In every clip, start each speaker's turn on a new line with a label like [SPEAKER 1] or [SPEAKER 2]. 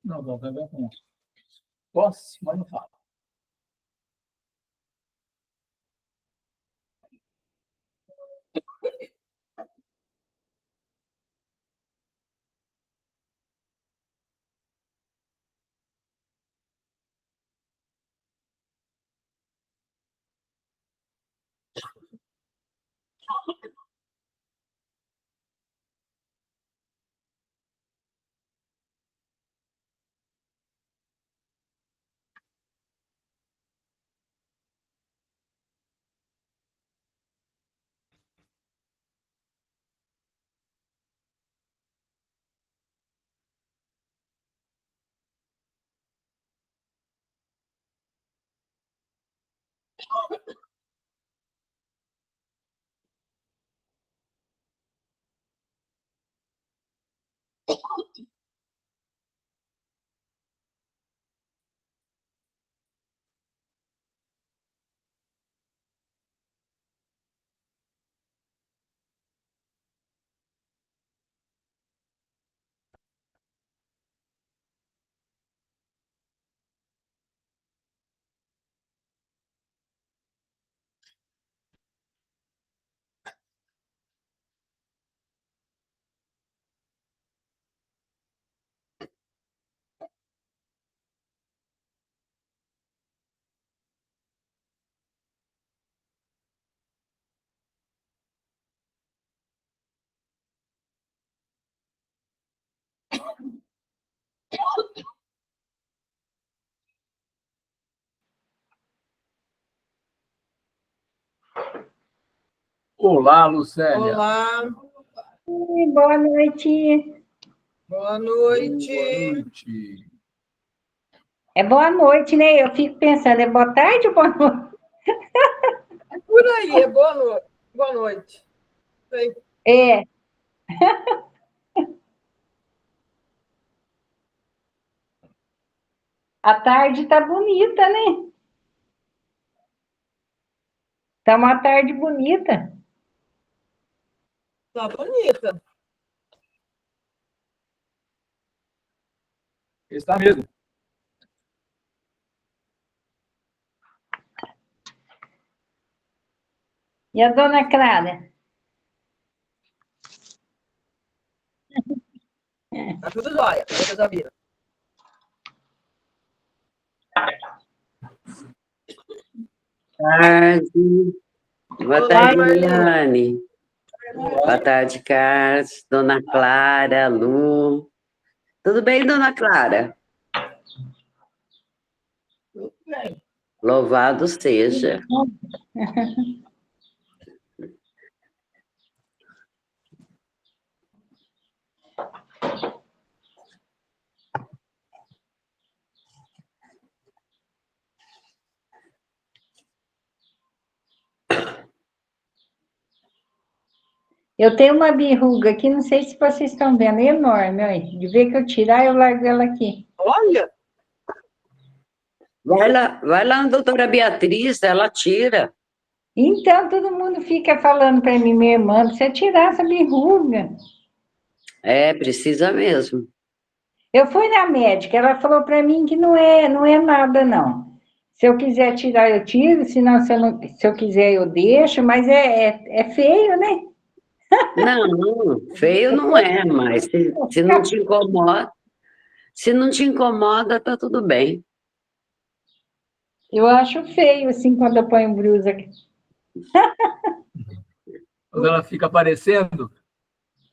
[SPEAKER 1] Não, não, vai ver com posse, mas não fala. Olá, Lucélia.
[SPEAKER 2] Olá.
[SPEAKER 3] Boa noite.
[SPEAKER 2] Boa noite.
[SPEAKER 1] Boa noite.
[SPEAKER 3] É boa noite, né? Eu fico pensando, é boa tarde ou boa noite?
[SPEAKER 2] Por aí, é boa noite. Boa noite.
[SPEAKER 3] É. A tarde tá bonita, né? Tá uma tarde bonita.
[SPEAKER 2] Tá bonita.
[SPEAKER 1] Está mesmo.
[SPEAKER 3] E a dona Clara?
[SPEAKER 2] Tá tudo jóia, graças a Deus.
[SPEAKER 4] Tarde. Boa tarde, Mariane. Boa tarde, Carlos, Dona Clara, Lu. Tudo bem, Dona Clara?
[SPEAKER 2] Tudo bem.
[SPEAKER 4] Louvado seja.
[SPEAKER 3] Eu tenho uma verruga aqui, não sei se vocês estão vendo, é enorme, olha. De ver que eu tirar, eu largo ela aqui.
[SPEAKER 2] Olha!
[SPEAKER 4] Vai lá na doutora Beatriz, ela tira.
[SPEAKER 3] Então, todo mundo fica falando para mim, minha irmã, você tirar essa verruga.
[SPEAKER 4] É, precisa mesmo.
[SPEAKER 3] Eu fui na médica, ela falou para mim que não é nada, não. Se eu quiser tirar, eu tiro, senão, se eu quiser, eu deixo, mas é feio, né?
[SPEAKER 4] Não, feio não é, mas se não te incomoda, tá tudo bem.
[SPEAKER 3] Eu acho feio, assim, quando eu ponho blusa.
[SPEAKER 1] Quando ela fica aparecendo.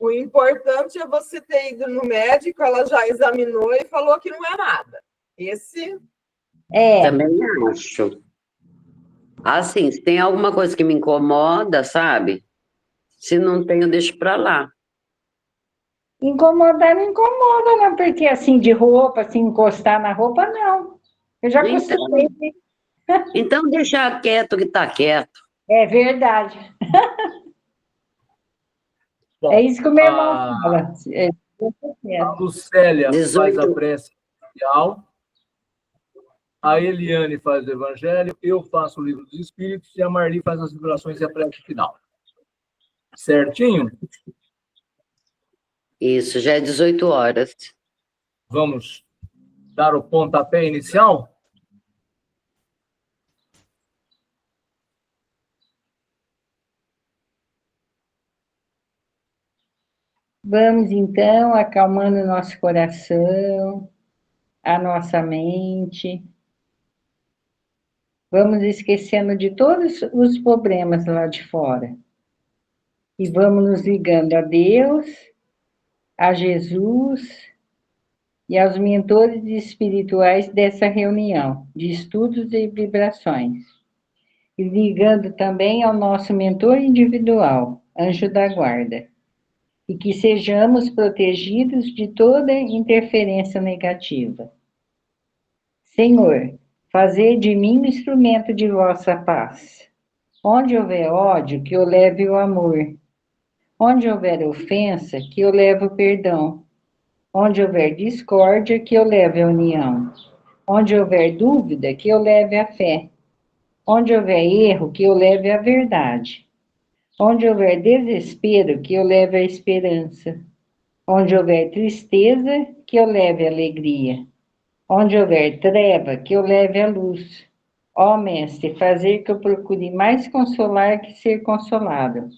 [SPEAKER 2] O importante é você ter ido no médico, ela já examinou e falou que não é nada. Esse...
[SPEAKER 4] Também acho. Assim, se tem alguma coisa que me incomoda, sabe? Se não tem, eu deixo pra lá.
[SPEAKER 3] Incomodar não incomoda, não, porque assim, de roupa, assim, encostar na roupa, não. Eu já acostumei.
[SPEAKER 4] Então deixa quieto que tá quieto.
[SPEAKER 3] É verdade.
[SPEAKER 1] Bom,
[SPEAKER 3] é isso que o meu irmão fala.
[SPEAKER 1] A Lucélia faz a
[SPEAKER 4] 18.
[SPEAKER 1] prece inicial. A Eliane faz o evangelho. Eu faço o livro dos Espíritos. E a Marli faz as vibrações e a prece final. Certinho?
[SPEAKER 4] Isso, já é 18 horas.
[SPEAKER 1] Vamos dar o pontapé inicial?
[SPEAKER 3] Vamos, então, acalmando o nosso coração, a nossa mente. Vamos esquecendo de todos os problemas lá de fora. E vamos nos ligando a Deus, a Jesus e aos mentores espirituais dessa reunião de estudos e vibrações. E ligando também ao nosso mentor individual, Anjo da Guarda. E que sejamos protegidos de toda interferência negativa. Senhor, fazei de mim um instrumento de vossa paz. Onde houver ódio, que eu leve o amor. Onde houver ofensa, que eu leve o perdão. Onde houver discórdia, que eu leve a união. Onde houver dúvida, que eu leve a fé. Onde houver erro, que eu leve a verdade. Onde houver desespero, que eu leve a esperança. Onde houver tristeza, que eu leve a alegria. Onde houver treva, que eu leve a luz. Ó Mestre, fazer que eu procure mais consolar que ser consolado.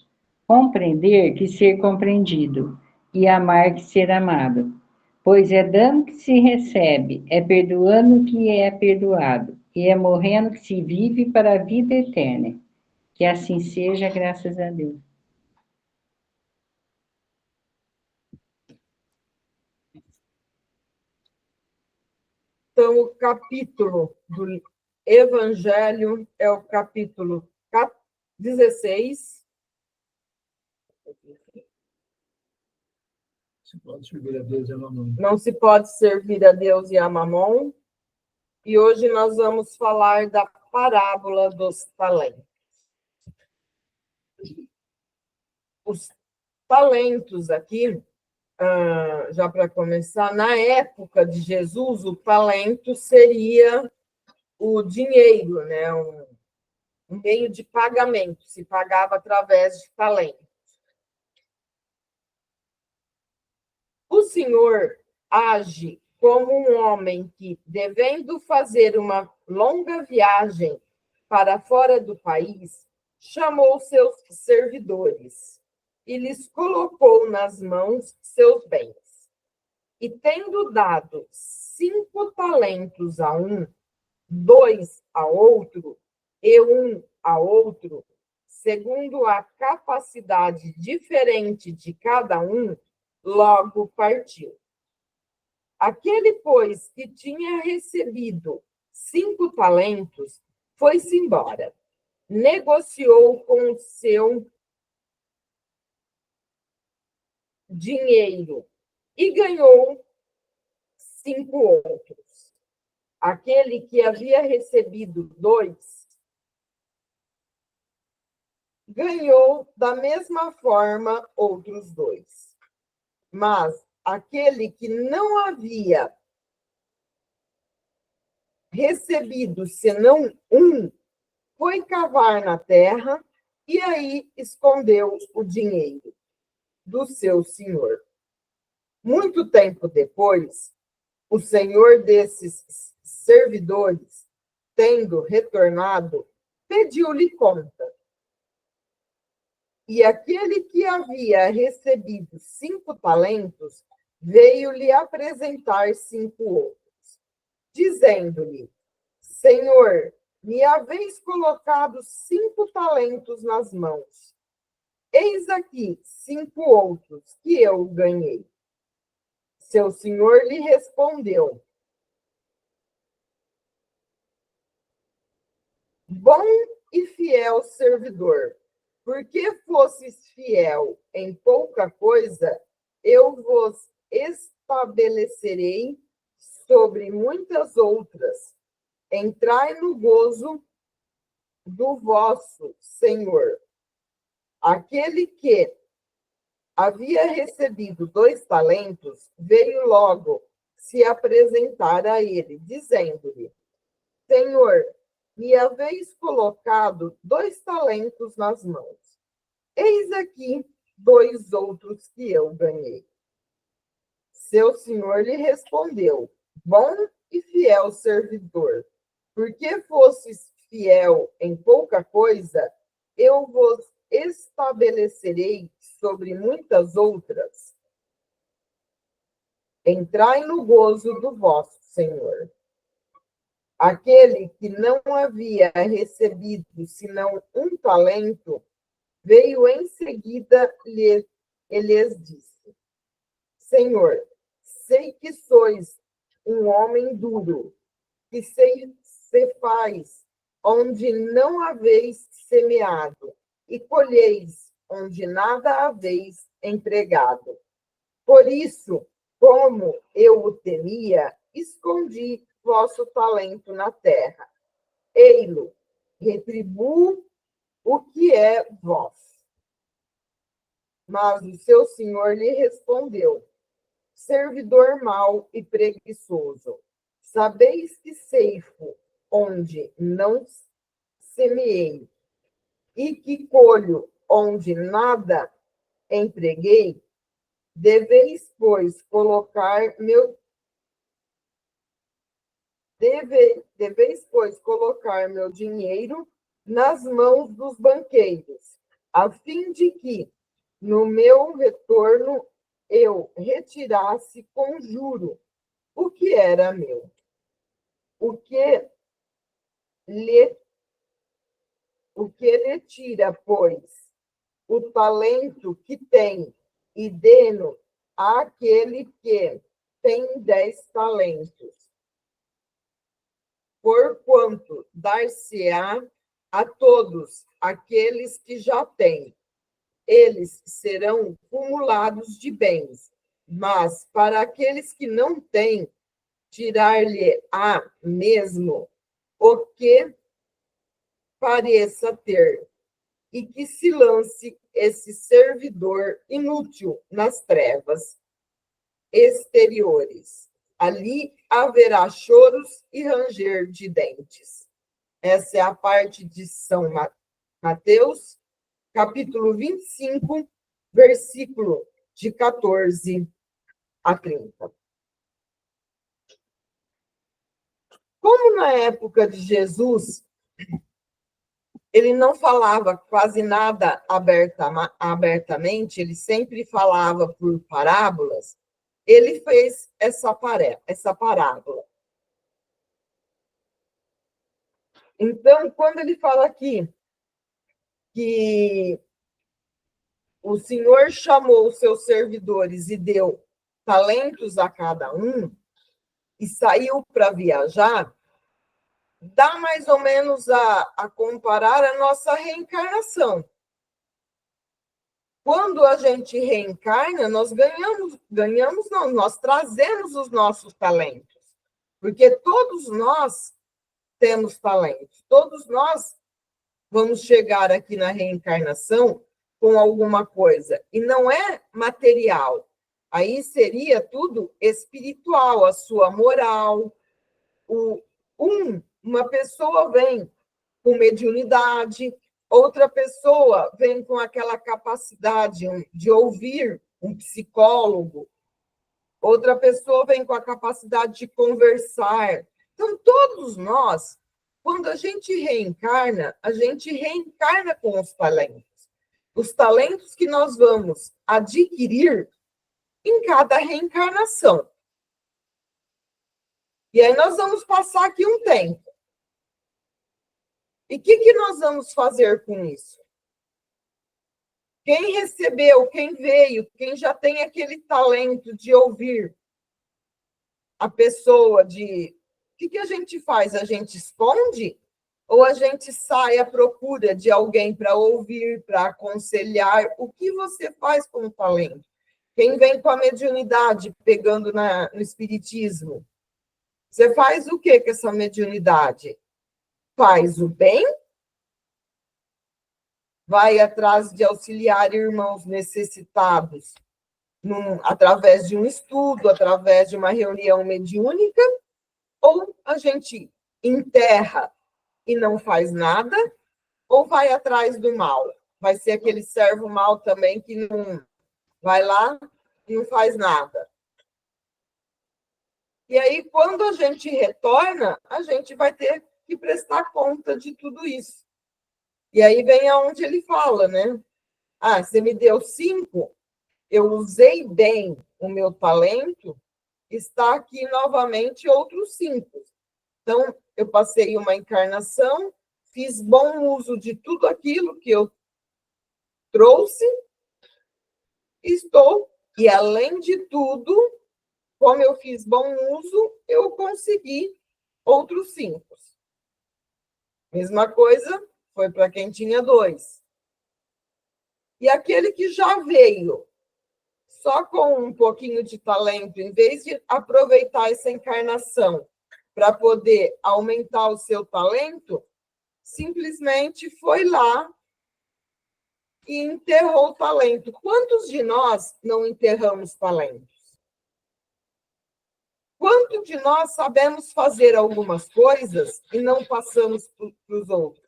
[SPEAKER 3] Compreender que ser compreendido. E amar que ser amado. Pois é dando que se recebe, é perdoando que é perdoado. E é morrendo que se vive para a vida eterna. Que assim seja, graças a Deus.
[SPEAKER 2] Então, o capítulo do Evangelho é o capítulo 16. Não se pode servir a Deus e a Mamon. E hoje nós vamos falar da parábola dos talentos. Os talentos aqui, já para começar, na época de Jesus, o talento seria o dinheiro, né? Um meio de pagamento, se pagava através de talento. O Senhor age como um homem que, devendo fazer uma longa viagem para fora do país, chamou seus servidores e lhes colocou nas mãos seus bens. E tendo dado 5 talentos a um, 2 a outro e 1 a outro, segundo a capacidade diferente de cada um, logo partiu. Aquele, pois, que tinha recebido 5 talentos, foi-se embora, negociou com o seu dinheiro e ganhou 5 outros. Aquele que havia recebido 2, ganhou da mesma forma outros 2. Mas aquele que não havia recebido senão 1, foi cavar na terra e aí escondeu o dinheiro do seu senhor. Muito tempo depois, o senhor desses servidores, tendo retornado, pediu-lhe conta. E aquele que havia recebido 5 talentos veio-lhe apresentar 5 outros, dizendo-lhe: Senhor, me haveis colocado 5 talentos nas mãos. Eis aqui 5 outros que eu ganhei. Seu senhor lhe respondeu: Bom e fiel servidor, porque fosses fiel em pouca coisa, eu vos estabelecerei sobre muitas outras. Entrai no gozo do vosso Senhor. Aquele que havia recebido 2 talentos, veio logo se apresentar a ele, dizendo-lhe: Senhor, me haveis colocado 2 talentos nas mãos. Eis aqui 2 outros que eu ganhei. Seu senhor lhe respondeu: Bom e fiel servidor, porque fostes fiel em pouca coisa, eu vos estabelecerei sobre muitas outras. Entrai no gozo do vosso Senhor. Aquele que não havia recebido senão 1 talento, veio em seguida e lhes disse: Senhor, sei que sois um homem duro, que faz onde não haveis semeado, e colheis onde nada haveis empregado. Por isso, como eu o temia, escondi vosso talento na terra. Ei-lo, retribuo o que é vosso. Mas o seu senhor lhe respondeu: Servidor mau e preguiçoso, sabeis que ceifo onde não semeei, e que colho onde nada empreguei? Deveis, pois, colocar meu dinheiro nas mãos dos banqueiros, a fim de que, no meu retorno, eu retirasse com juro o que era meu. O que lhe tira, pois, o talento que tem, e dê-no àquele que tem 10 talentos. Porquanto dar-se-á a todos aqueles que já têm, eles serão cumulados de bens, mas para aqueles que não têm, tirar-lhe-á mesmo o que pareça ter, e que se lance esse servidor inútil nas trevas exteriores. Ali haverá choros e ranger de dentes. Essa é a parte de São Mateus, capítulo 25, versículo de 14 a 30. Como na época de Jesus, ele não falava quase nada abertamente, ele sempre falava por parábolas, ele fez essa parábola. Então, quando ele fala aqui que o Senhor chamou os seus servidores e deu talentos a cada um, e saiu para viajar, dá mais ou menos a comparar a nossa reencarnação. Quando a gente reencarna, nós ganhamos não, nós trazemos os nossos talentos, porque todos nós temos talentos, todos nós vamos chegar aqui na reencarnação com alguma coisa, e não é material, aí seria tudo espiritual, a sua moral. Uma pessoa vem com mediunidade, outra pessoa vem com aquela capacidade de ouvir, um psicólogo, outra pessoa vem com a capacidade de conversar. Então, todos nós, quando a gente reencarna com os talentos. Os talentos que nós vamos adquirir em cada reencarnação. E aí nós vamos passar aqui um tempo. E o que nós vamos fazer com isso? Quem recebeu, quem veio, quem já tem aquele talento de ouvir a pessoa, o que a gente faz? A gente esconde? Ou a gente sai à procura de alguém para ouvir, para aconselhar? O que você faz com o talento? Quem vem com a mediunidade, pegando no espiritismo? Você faz o que com essa mediunidade? Faz o bem? vai atrás de auxiliar irmãos necessitados, através de um estudo, através de uma reunião mediúnica, ou a gente enterra e não faz nada, ou vai atrás do mal. Vai ser aquele servo mal também que não vai lá e não faz nada. E aí, quando a gente retorna, a gente vai ter que prestar conta de tudo isso. E aí vem aonde ele fala, né? Ah, você me deu 5, eu usei bem o meu talento, está aqui novamente outros 5. Então, eu passei uma encarnação, fiz bom uso de tudo aquilo que eu trouxe, e além de tudo, como eu fiz bom uso, eu consegui outros 5. Mesma coisa foi para quem tinha 2. E aquele que já veio só com um pouquinho de talento, em vez de aproveitar essa encarnação para poder aumentar o seu talento, simplesmente foi lá e enterrou o talento. Quantos de nós não enterramos talentos? Quanto de nós sabemos fazer algumas coisas e não passamos para os outros?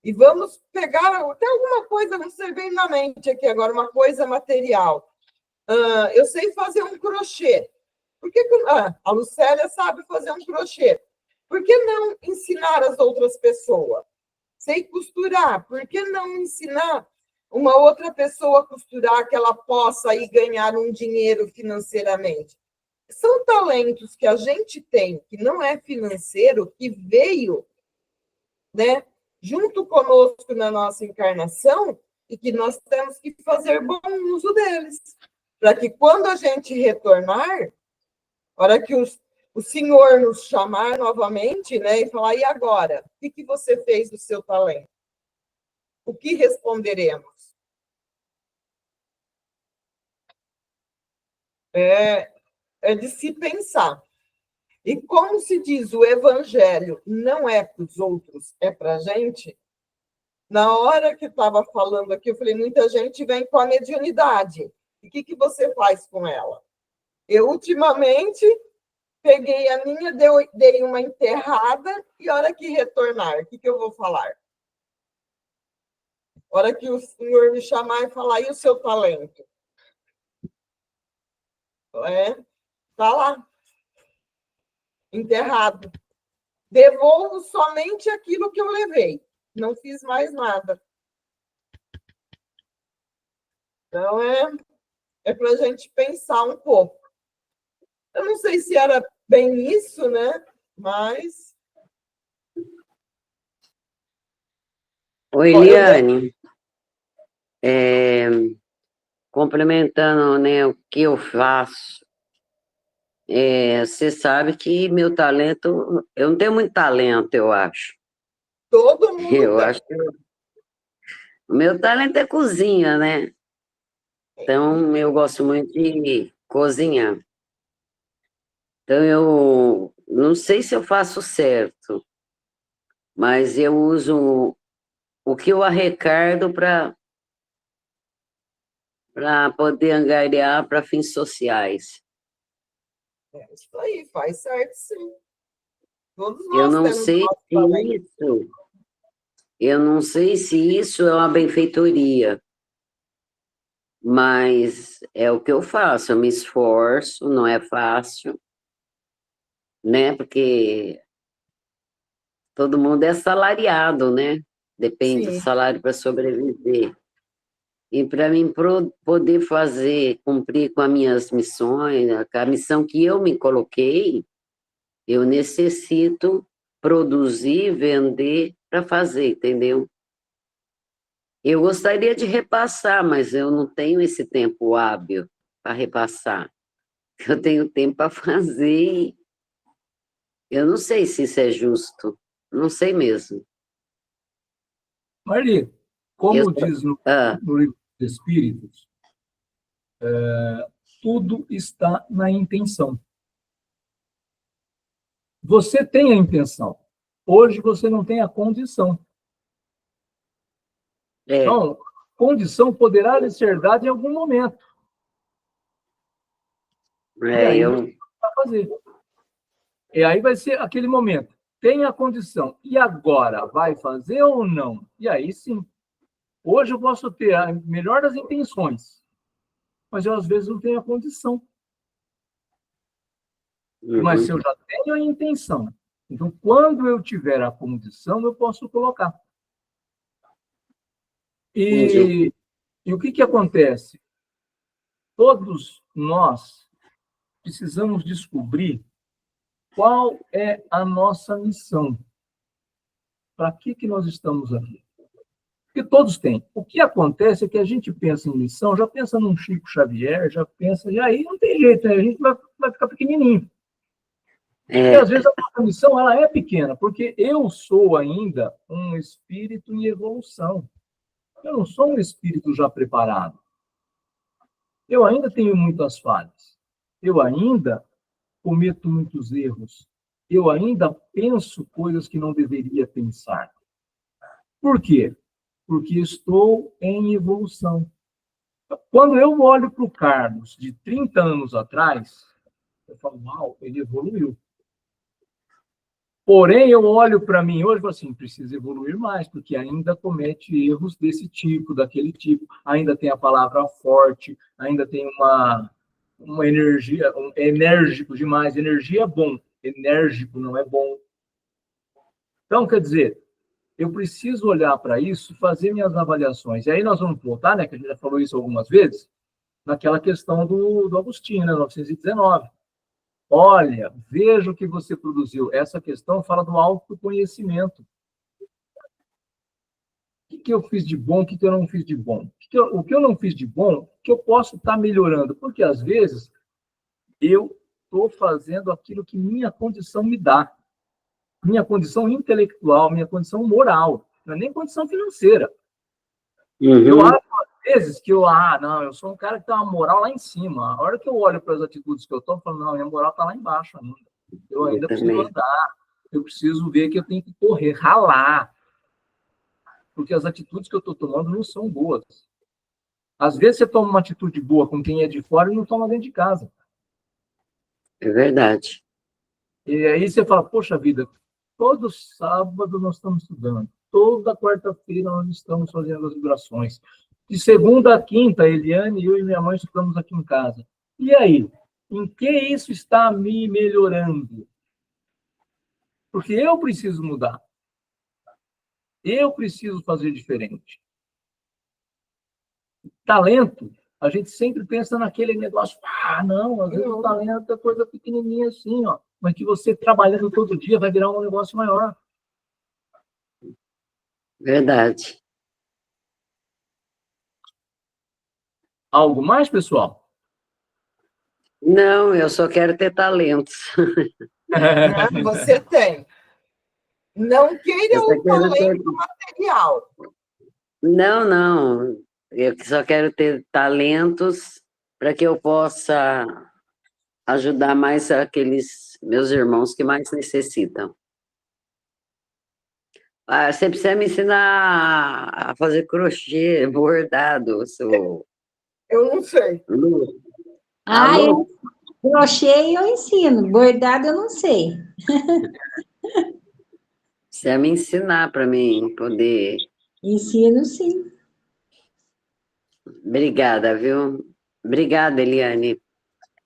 [SPEAKER 2] E vamos pegar até alguma coisa, não sei bem na mente aqui agora, uma coisa material. Eu sei fazer um crochê. Por que a Lucélia sabe fazer um crochê? Por que não ensinar as outras pessoas? Sei costurar. Por que não ensinar uma outra pessoa a costurar que ela possa aí ganhar um dinheiro financeiramente? São talentos que a gente tem, que não é financeiro, que veio, né, junto conosco na nossa encarnação, e que nós temos que fazer bom uso deles, para que quando a gente retornar, a hora que o Senhor nos chamar novamente, né, e falar, e agora? O que você fez do seu talento? O que responderemos? É de se pensar. E como se diz, o evangelho não é para os outros, é para a gente. Na hora que estava falando aqui, eu falei, muita gente vem com a mediunidade. E o que você faz com ela? Eu, ultimamente, peguei a minha, dei uma enterrada, e a hora que retornar, o que eu vou falar? A hora que o Senhor me chamar e falar, e o seu talento? Está lá, enterrado. Devolvo somente aquilo que eu levei. Não fiz mais nada. Então, é para a gente pensar um pouco. Eu não sei se era bem isso, né? Mas...
[SPEAKER 4] Oi, Eliane. Complementando, né, o que eu faço, você sabe que meu talento, eu não tenho muito talento, eu acho.
[SPEAKER 2] Todo mundo
[SPEAKER 4] Eu
[SPEAKER 2] tem.
[SPEAKER 4] acho que o meu talento é cozinha, né? Então, eu gosto muito de cozinhar. Então, eu não sei se eu faço certo, mas eu uso o que eu arrecado para poder angariar para fins sociais.
[SPEAKER 2] Isso aí, faz certo, sim. Todos
[SPEAKER 4] Eu
[SPEAKER 2] nós
[SPEAKER 4] não
[SPEAKER 2] temos
[SPEAKER 4] sei
[SPEAKER 2] nosso
[SPEAKER 4] se
[SPEAKER 2] talento.
[SPEAKER 4] eu não sei se isso é uma benfeitoria, mas é o que eu faço, eu me esforço, não é fácil, né? Porque todo mundo é assalariado, né? Depende do
[SPEAKER 2] Sim,
[SPEAKER 4] salário para sobreviver. E para mim poder fazer, cumprir com as minhas missões, a missão que eu me coloquei, eu necessito produzir, vender para fazer, entendeu? Eu gostaria de repassar, mas eu não tenho esse tempo hábil para repassar. Eu tenho tempo para fazer. Eu não sei se isso é justo. Não sei mesmo.
[SPEAKER 1] Marli,
[SPEAKER 4] Eu
[SPEAKER 1] como
[SPEAKER 4] só-
[SPEAKER 1] diz
[SPEAKER 4] Ah,
[SPEAKER 1] no livro dos Espíritos, tudo está na intenção. Você tem a intenção. Hoje você não tem a condição. Então, condição poderá ser dada em algum momento. E aí você vai fazer. E aí vai ser aquele momento. Tem a condição. E agora? Vai fazer ou não? E aí sim. Hoje eu posso ter a melhor das intenções, mas eu às vezes não tenho a condição. Mas se eu já tenho a intenção, então quando eu tiver a condição, eu posso colocar. E o que acontece? Todos nós precisamos descobrir qual é a nossa missão. Para que nós estamos aqui? Porque todos têm. O que acontece é que a gente pensa em missão, já pensa num Chico Xavier, já pensa, e aí não tem jeito, né? A gente vai ficar pequenininho. E às vezes a nossa missão ela é pequena, porque eu sou ainda um espírito em evolução. Eu não sou um espírito já preparado. Eu ainda tenho muitas falhas. Eu ainda cometo muitos erros. Eu ainda penso coisas que não deveria pensar. Por quê? Porque estou em evolução. Quando eu olho para o Carlos de 30 anos atrás, eu falo, uau, ele evoluiu. Porém, eu olho para mim hoje e falo assim, preciso evoluir mais, porque ainda comete erros desse tipo, daquele tipo, ainda tem a palavra forte, ainda tem uma energia, enérgico demais. Energia é bom, enérgico não é bom. Então, quer dizer, eu preciso olhar para isso, fazer minhas avaliações. E aí nós vamos voltar, né, que a gente já falou isso algumas vezes, naquela questão do Agostinho, né, 919. Olha, veja o que você produziu. Essa questão fala do autoconhecimento. O que eu fiz de bom, o que eu não fiz de bom? O que eu não fiz de bom, que eu posso estar melhorando? Porque, às vezes, eu estou fazendo aquilo que minha condição me dá. Minha condição intelectual, minha condição moral. Não é nem condição financeira. Eu acho, às vezes, que eu sou um cara que tem uma moral lá em cima. A hora que eu olho para as atitudes que eu estou, eu falo, não, minha moral está lá embaixo ainda. Eu ainda preciso andar. Eu preciso ver que eu tenho que correr, ralar. Porque as atitudes que eu estou tomando não são boas. Às vezes você toma uma atitude boa com quem é de fora e não toma dentro de casa.
[SPEAKER 4] É verdade.
[SPEAKER 1] E aí você fala, poxa vida, todo sábado nós estamos estudando. Toda quarta-feira nós estamos fazendo as vibrações. De segunda a quinta, Eliane, eu e minha mãe estudamos aqui em casa. E aí? Em que isso está me melhorando? Porque eu preciso mudar. Eu preciso fazer diferente. Talento, a gente sempre pensa naquele negócio, não, às vezes o talento é coisa pequenininha assim, ó, mas que você trabalhando todo dia vai virar um negócio maior.
[SPEAKER 4] Verdade.
[SPEAKER 1] Algo mais, pessoal?
[SPEAKER 4] Não, eu só quero ter talentos.
[SPEAKER 2] Você tem. Não queira o talento material.
[SPEAKER 4] Não. Eu só quero ter talentos para que eu possa ajudar mais aqueles meus irmãos que mais necessitam. Você precisa me ensinar a fazer crochê, bordado,
[SPEAKER 2] Eu não sei.
[SPEAKER 4] Alô?
[SPEAKER 3] Crochê eu ensino, bordado eu não sei.
[SPEAKER 4] Precisa me ensinar para mim poder...
[SPEAKER 3] Ensino, sim.
[SPEAKER 4] Obrigada, viu? Obrigada, Eliane.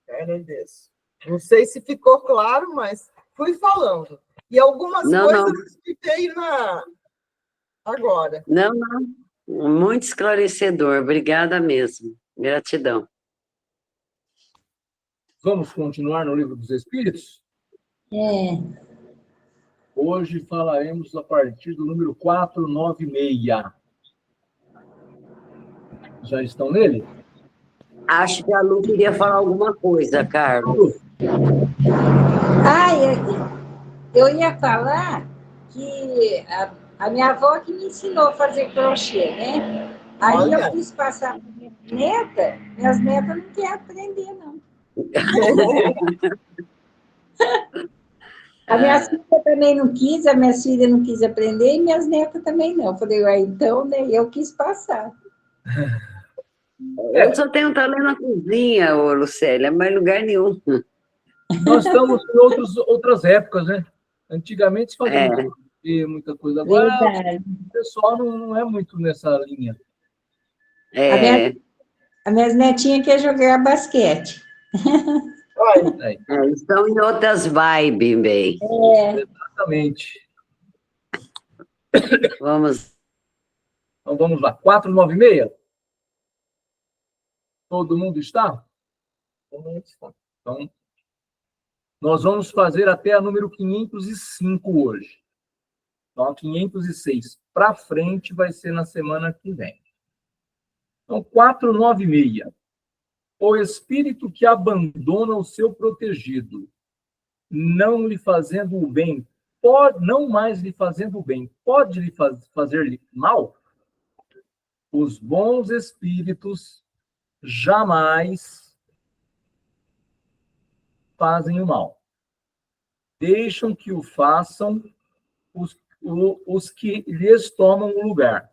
[SPEAKER 2] Agradeço. Não sei se ficou claro, mas fui falando. E algumas coisas eu expliquei agora.
[SPEAKER 4] Não. Muito esclarecedor. Obrigada mesmo. Gratidão.
[SPEAKER 1] Vamos continuar no Livro dos Espíritos? Hoje falaremos a partir do número 496. Já estão nele?
[SPEAKER 4] Acho que a Lu queria falar alguma coisa, Carlos.
[SPEAKER 3] Eu ia falar que a minha avó que me ensinou a fazer crochê, né? Aí eu quis passar para minha neta, minhas netas não querem aprender, não. A minha filha também não quis, a minha filha não quis aprender e minhas netas também não. Eu falei, então, né, eu quis passar.
[SPEAKER 4] Eu só tenho talento na cozinha, ô Lucélia, mas em lugar nenhum.
[SPEAKER 1] Nós estamos em outras épocas, né? Antigamente se fazia
[SPEAKER 4] É,
[SPEAKER 1] muita coisa. Agora
[SPEAKER 3] Verdade.
[SPEAKER 1] o pessoal não é muito nessa linha.
[SPEAKER 3] A minha,
[SPEAKER 4] é,
[SPEAKER 3] a minhas netinhas quer jogar basquete.
[SPEAKER 2] Olha,
[SPEAKER 4] estão em outras vibes, bem.
[SPEAKER 1] Exatamente.
[SPEAKER 4] Vamos.
[SPEAKER 1] Então vamos lá. 496? Todo mundo está? Todo mundo está. Então, nós vamos fazer até a número 505 hoje. Então, a 506 para frente vai ser na semana que vem. Então, 496. O espírito que abandona o seu protegido, não lhe fazendo o bem, não mais lhe fazendo o bem, pode lhe fazer-lhe mal? Os bons espíritos jamais fazem o mal. Deixam que o façam os que lhes tomam o lugar.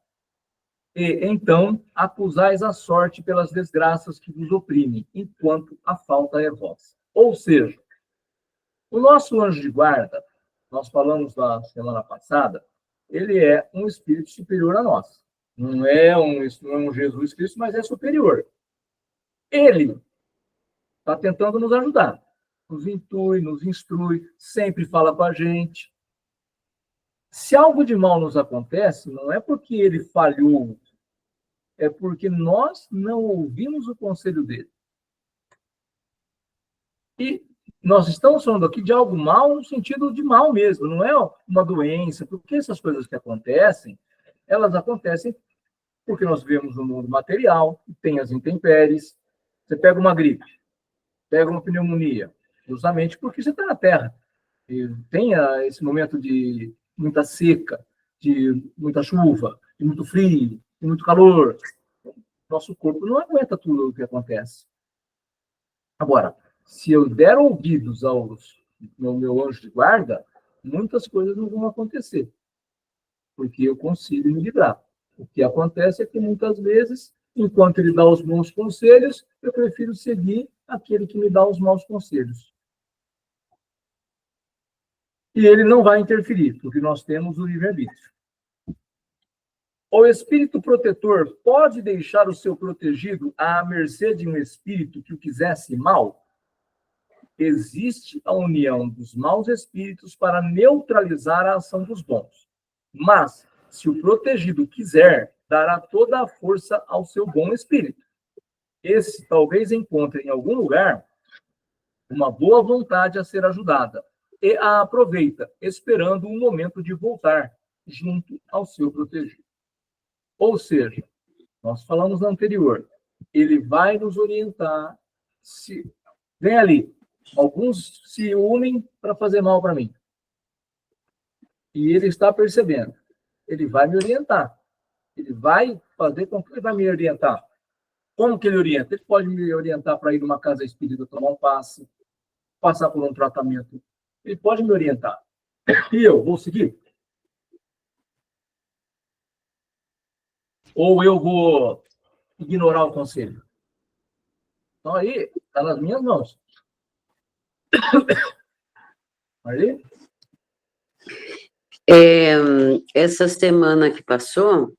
[SPEAKER 1] E, então, acusais a sorte pelas desgraças que vos oprimem, enquanto a falta é vossa. Ou seja, o nosso anjo de guarda, nós falamos na semana passada, ele é um espírito superior a nós. Não é um Jesus Cristo, mas é superior. Ele está tentando nos ajudar. Nos intui, nos instrui, sempre fala com a gente. Se algo de mal nos acontece, não é porque ele falhou, é porque nós não ouvimos o conselho dele. E nós estamos falando aqui de algo mal no sentido de mal mesmo, não é uma doença, porque essas coisas que acontecem, elas acontecem porque nós vivemos no mundo material, tem as intempéries. Você pega uma gripe, pega uma pneumonia, justamente porque você está na Terra. E tem esse momento de muita seca, de muita chuva, de muito frio, de muito calor. Nosso corpo não aguenta tudo o que acontece. Agora, se eu der ouvidos ao meu anjo de guarda, muitas coisas não vão acontecer, porque eu consigo me livrar. O que acontece é que muitas vezes, enquanto ele dá os bons conselhos, eu prefiro seguir aquele que me dá os maus conselhos. E ele não vai interferir, porque nós temos o livre-arbítrio. O espírito protetor pode deixar o seu protegido à mercê de um espírito que o quisesse mal? Existe a união dos maus espíritos para neutralizar a ação dos bons. Mas, se o protegido quiser, dará toda a força ao seu bom espírito. Esse talvez encontre em algum lugar uma boa vontade a ser ajudada e a aproveita, esperando um momento de voltar junto ao seu protegido. Ou seja, nós falamos no anterior, ele vai nos orientar. Se vem ali, alguns se unem para fazer mal para mim. E ele está percebendo. Ele vai me orientar. Ele vai fazer com que ele vai me orientar. Como que ele orienta? Ele pode me orientar para ir numa casa espírita tomar um passe, passar por um tratamento. Ele pode me orientar. E eu vou seguir? Ou eu vou ignorar o conselho? Então aí, está nas minhas mãos. Aí?
[SPEAKER 4] Essa semana que passou,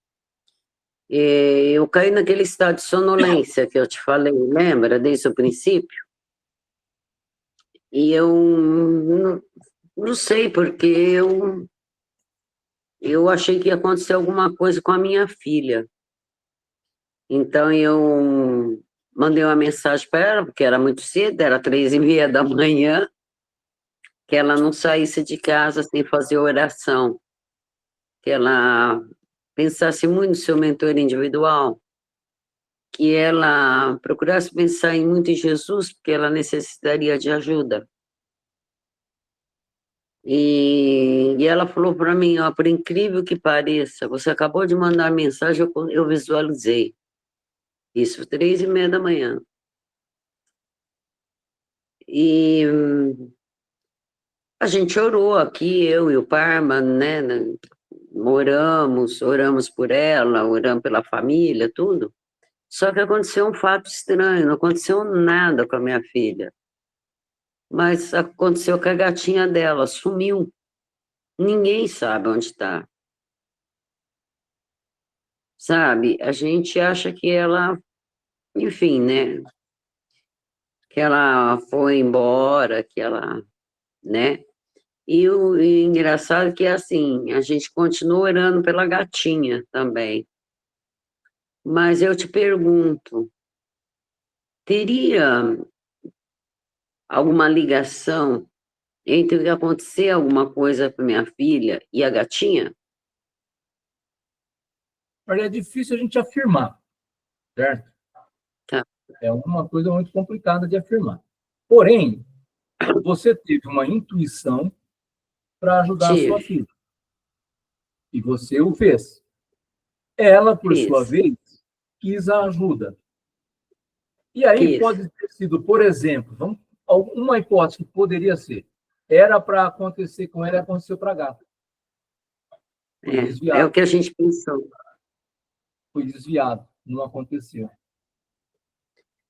[SPEAKER 4] eu caí naquele estado de sonolência que eu te falei, lembra, desde o princípio? E eu não sei, porque eu achei que ia acontecer alguma coisa com a minha filha. Então, eu mandei uma mensagem para ela, porque era muito cedo, era 3h30 da manhã, que ela não saísse de casa sem fazer oração, que ela pensasse muito no seu mentor individual, que ela procurasse pensar muito em Jesus, porque ela necessitaria de ajuda. E ela falou para mim, ó, por incrível que pareça, você acabou de mandar a mensagem, eu visualizei. Isso, 3h30 da manhã. E A gente orou aqui, eu e o Parma, né? Oramos por ela, oramos pela família, tudo. Só que aconteceu um fato estranho, não aconteceu nada com a minha filha. Mas aconteceu com a gatinha dela, sumiu. Ninguém sabe onde está. Sabe? A gente acha que ela, enfim, né? Que ela foi embora, que ela, né? E engraçado que é assim, a gente continua orando pela gatinha também. Mas eu te pergunto, teria alguma ligação entre o que acontecer alguma coisa para minha filha e a gatinha?
[SPEAKER 1] Olha, é difícil a gente afirmar, certo?
[SPEAKER 4] Tá.
[SPEAKER 1] É uma coisa muito complicada de afirmar. Porém, você teve uma intuição para ajudar a sua
[SPEAKER 4] Tive,
[SPEAKER 1] filha. E você o fez. Ela, por sua
[SPEAKER 4] fiz,
[SPEAKER 1] vez, quis a ajuda. E aí
[SPEAKER 4] quis.
[SPEAKER 1] pode ter sido, por exemplo, uma hipótese que poderia ser, era para acontecer com ela e aconteceu para a gata. Foi
[SPEAKER 4] É o
[SPEAKER 1] desviado,
[SPEAKER 4] que a gente pensou.
[SPEAKER 1] não aconteceu.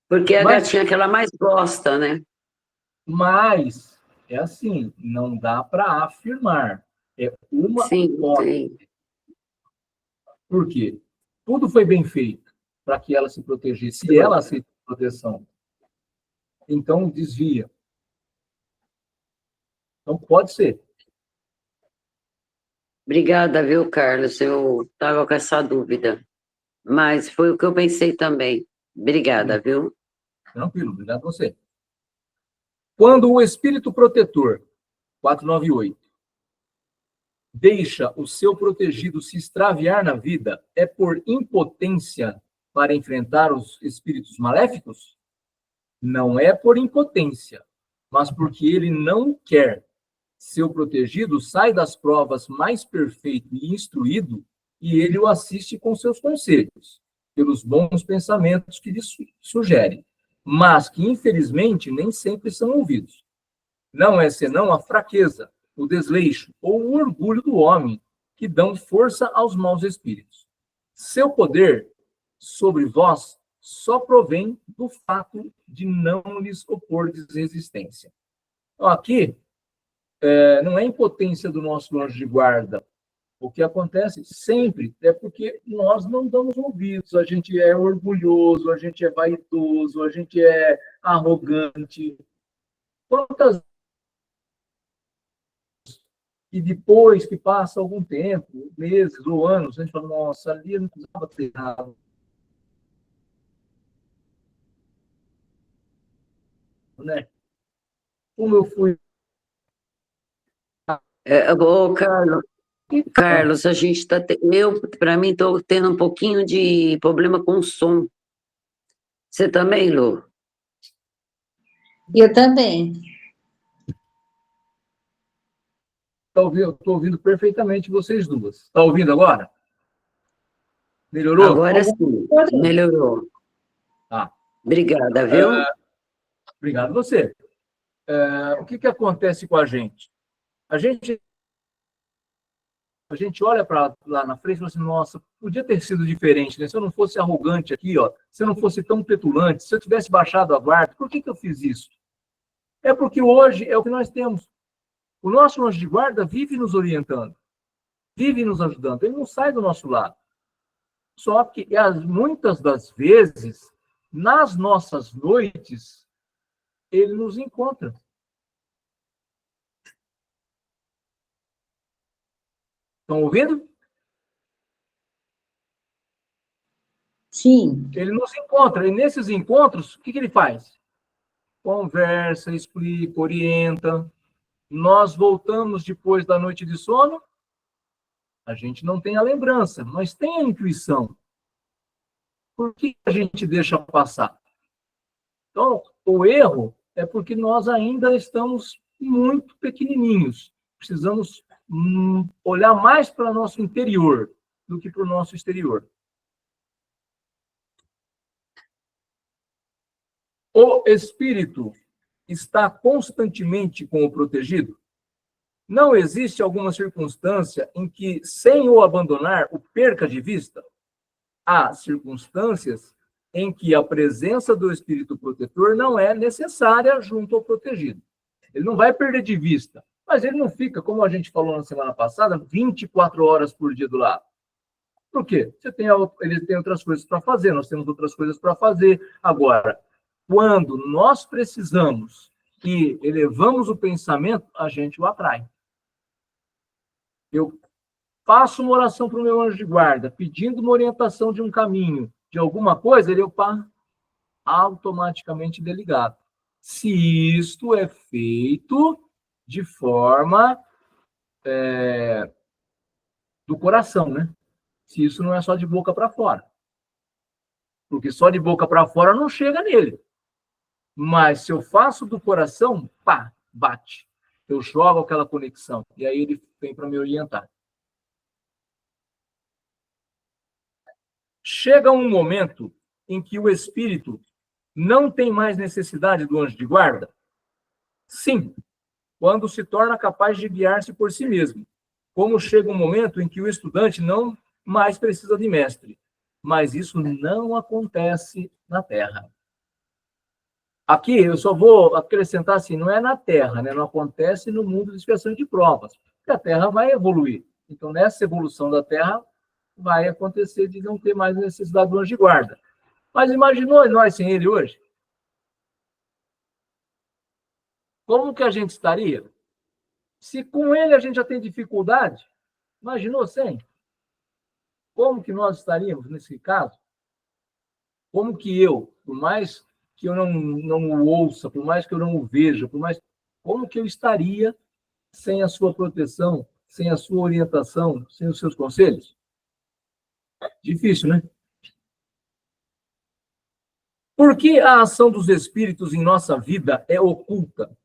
[SPEAKER 4] Porque é a
[SPEAKER 1] Mas,
[SPEAKER 4] gatinha que ela mais gosta, né?
[SPEAKER 1] mas é assim, não dá para afirmar. É uma
[SPEAKER 4] Sim,
[SPEAKER 1] hipótese.
[SPEAKER 4] sim.
[SPEAKER 1] Por quê? Tudo foi bem feito para que ela se protegesse. E ela aceita proteção. Então, desvia. Então, pode ser.
[SPEAKER 4] Obrigada, viu, Carlos? Eu estava com essa dúvida. Mas foi o que eu pensei também. Obrigada, viu?
[SPEAKER 1] Tranquilo, obrigado a você. Quando o espírito protetor, 498, deixa o seu protegido se extraviar na vida, é por impotência para enfrentar os espíritos maléficos? Não é por impotência, mas porque ele não quer. Seu protegido sai das provas mais perfeito e instruído, e ele o assiste com seus conselhos, pelos bons pensamentos que lhe sugere, mas que, infelizmente, nem sempre são ouvidos. Não é senão a fraqueza, o desleixo ou o orgulho do homem que dão força aos maus espíritos. Seu poder sobre vós só provém do fato de não lhes opordes resistência. Então, aqui, não é impotência do nosso anjo de guarda. O que acontece sempre é porque nós não damos ouvidos, a gente é orgulhoso, a gente é vaidoso, a gente é arrogante. Quantas e depois que passa algum tempo, meses ou anos, a gente fala, nossa, ali eu não precisava ter nada, né? Como eu fui...
[SPEAKER 4] Ô, Carlos, a gente está. Eu, para mim, estou tendo um pouquinho de problema com o som. Você também, Lu?
[SPEAKER 3] Eu também.
[SPEAKER 1] Estou ouvindo perfeitamente vocês duas. Está ouvindo agora? Melhorou?
[SPEAKER 4] Agora sim, melhorou.
[SPEAKER 1] Tá.
[SPEAKER 4] Obrigada, viu?
[SPEAKER 1] Obrigado você. O que acontece com a gente? A gente olha para lá na frente e fala assim, nossa, podia ter sido diferente, né? Se eu não fosse arrogante aqui, ó, se eu não fosse tão petulante, se eu tivesse baixado a guarda, por que eu fiz isso? É porque hoje é o que nós temos. O nosso anjo de guarda vive nos orientando, vive nos ajudando, ele não sai do nosso lado. Só que muitas das vezes, nas nossas noites, ele nos encontra. Estão ouvindo?
[SPEAKER 3] Sim.
[SPEAKER 1] Ele nos encontra. E nesses encontros, o que ele faz? Conversa, explica, orienta. Nós voltamos depois da noite de sono, a gente não tem a lembrança, mas tem a intuição. Por que a gente deixa passar? Então, o erro é porque nós ainda estamos muito pequenininhos. Precisamos olhar mais para o nosso interior do que para o nosso exterior. O espírito está constantemente com o protegido? Não existe alguma circunstância em que, sem o abandonar, o perca de vista? Há circunstâncias em que a presença do espírito protetor não é necessária junto ao protegido. Ele não vai perder de vista, mas ele não fica, como a gente falou na semana passada, 24 horas por dia do lado. Por quê? Ele tem outras coisas para fazer, nós temos outras coisas para fazer. Agora, quando nós precisamos e elevamos o pensamento, a gente o atrai. Eu faço uma oração para o meu anjo de guarda, pedindo uma orientação de um caminho, de alguma coisa, ele automaticamente desligado. Se isto é feito de forma do coração, né? Se isso não é só de boca para fora. Porque só de boca para fora não chega nele. Mas se eu faço do coração, pá, bate. Eu jogo aquela conexão. E aí ele vem para me orientar. Chega um momento em que o espírito não tem mais necessidade do anjo de guarda? Sim, quando se torna capaz de guiar-se por si mesmo. Como chega um momento em que o estudante não mais precisa de mestre. Mas isso não acontece na Terra. Aqui eu só vou acrescentar assim, não é na Terra, né? Não acontece no mundo de expiação de provas, porque a Terra vai evoluir. Então, nessa evolução da Terra, vai acontecer de não ter mais necessidade do anjo de guarda. Mas imaginou nós sem ele hoje? Como que a gente estaria? Se com ele a gente já tem dificuldade, imaginou sem? Como que nós estaríamos nesse caso? Como que eu, por mais que eu não o ouça, por mais que eu não o veja, como que eu estaria sem a sua proteção, sem a sua orientação, sem os seus conselhos? Difícil, né? Por que a ação dos espíritos em nossa vida é oculta?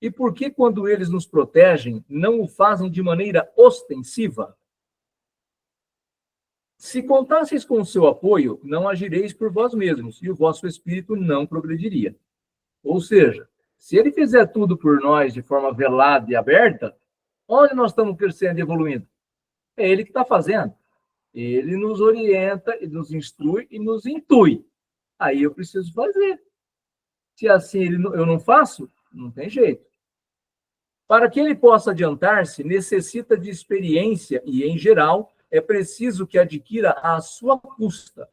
[SPEAKER 1] E por que, quando eles nos protegem, não o fazem de maneira ostensiva? Se contasseis com o seu apoio, não agireis por vós mesmos, e o vosso espírito não progrediria. Ou seja, se ele fizer tudo por nós de forma velada e aberta, onde nós estamos crescendo e evoluindo? É ele que está fazendo. Ele nos orienta, e nos instrui e nos intui. Aí eu preciso fazer. Se assim eu não faço, não tem jeito. Para que ele possa adiantar-se, necessita de experiência e, em geral, é preciso que adquira à sua custa.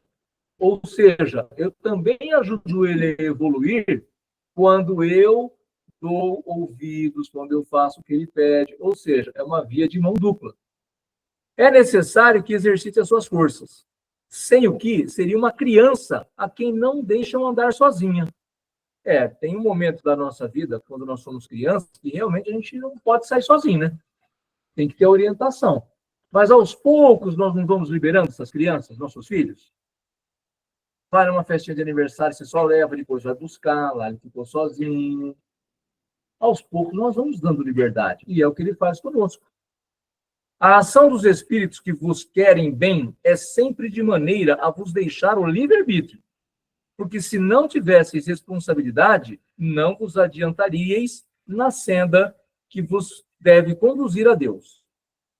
[SPEAKER 1] Ou seja, eu também ajudo ele a evoluir quando eu dou ouvidos, quando eu faço o que ele pede. Ou seja, é uma via de mão dupla. É necessário que exercite as suas forças. Sem o que seria uma criança a quem não deixam andar sozinha. Tem um momento da nossa vida, quando nós somos crianças, que realmente a gente não pode sair sozinho, né? Tem que ter orientação. Mas aos poucos nós não vamos liberando essas crianças, nossos filhos. Vai numa festinha de aniversário, você só leva, depois vai buscar, lá ele ficou sozinho. Aos poucos nós vamos dando liberdade. E é o que ele faz conosco. A ação dos espíritos que vos querem bem é sempre de maneira a vos deixar o livre-arbítrio. Porque se não tivesseis responsabilidade, não vos adiantaríeis na senda que vos deve conduzir a Deus.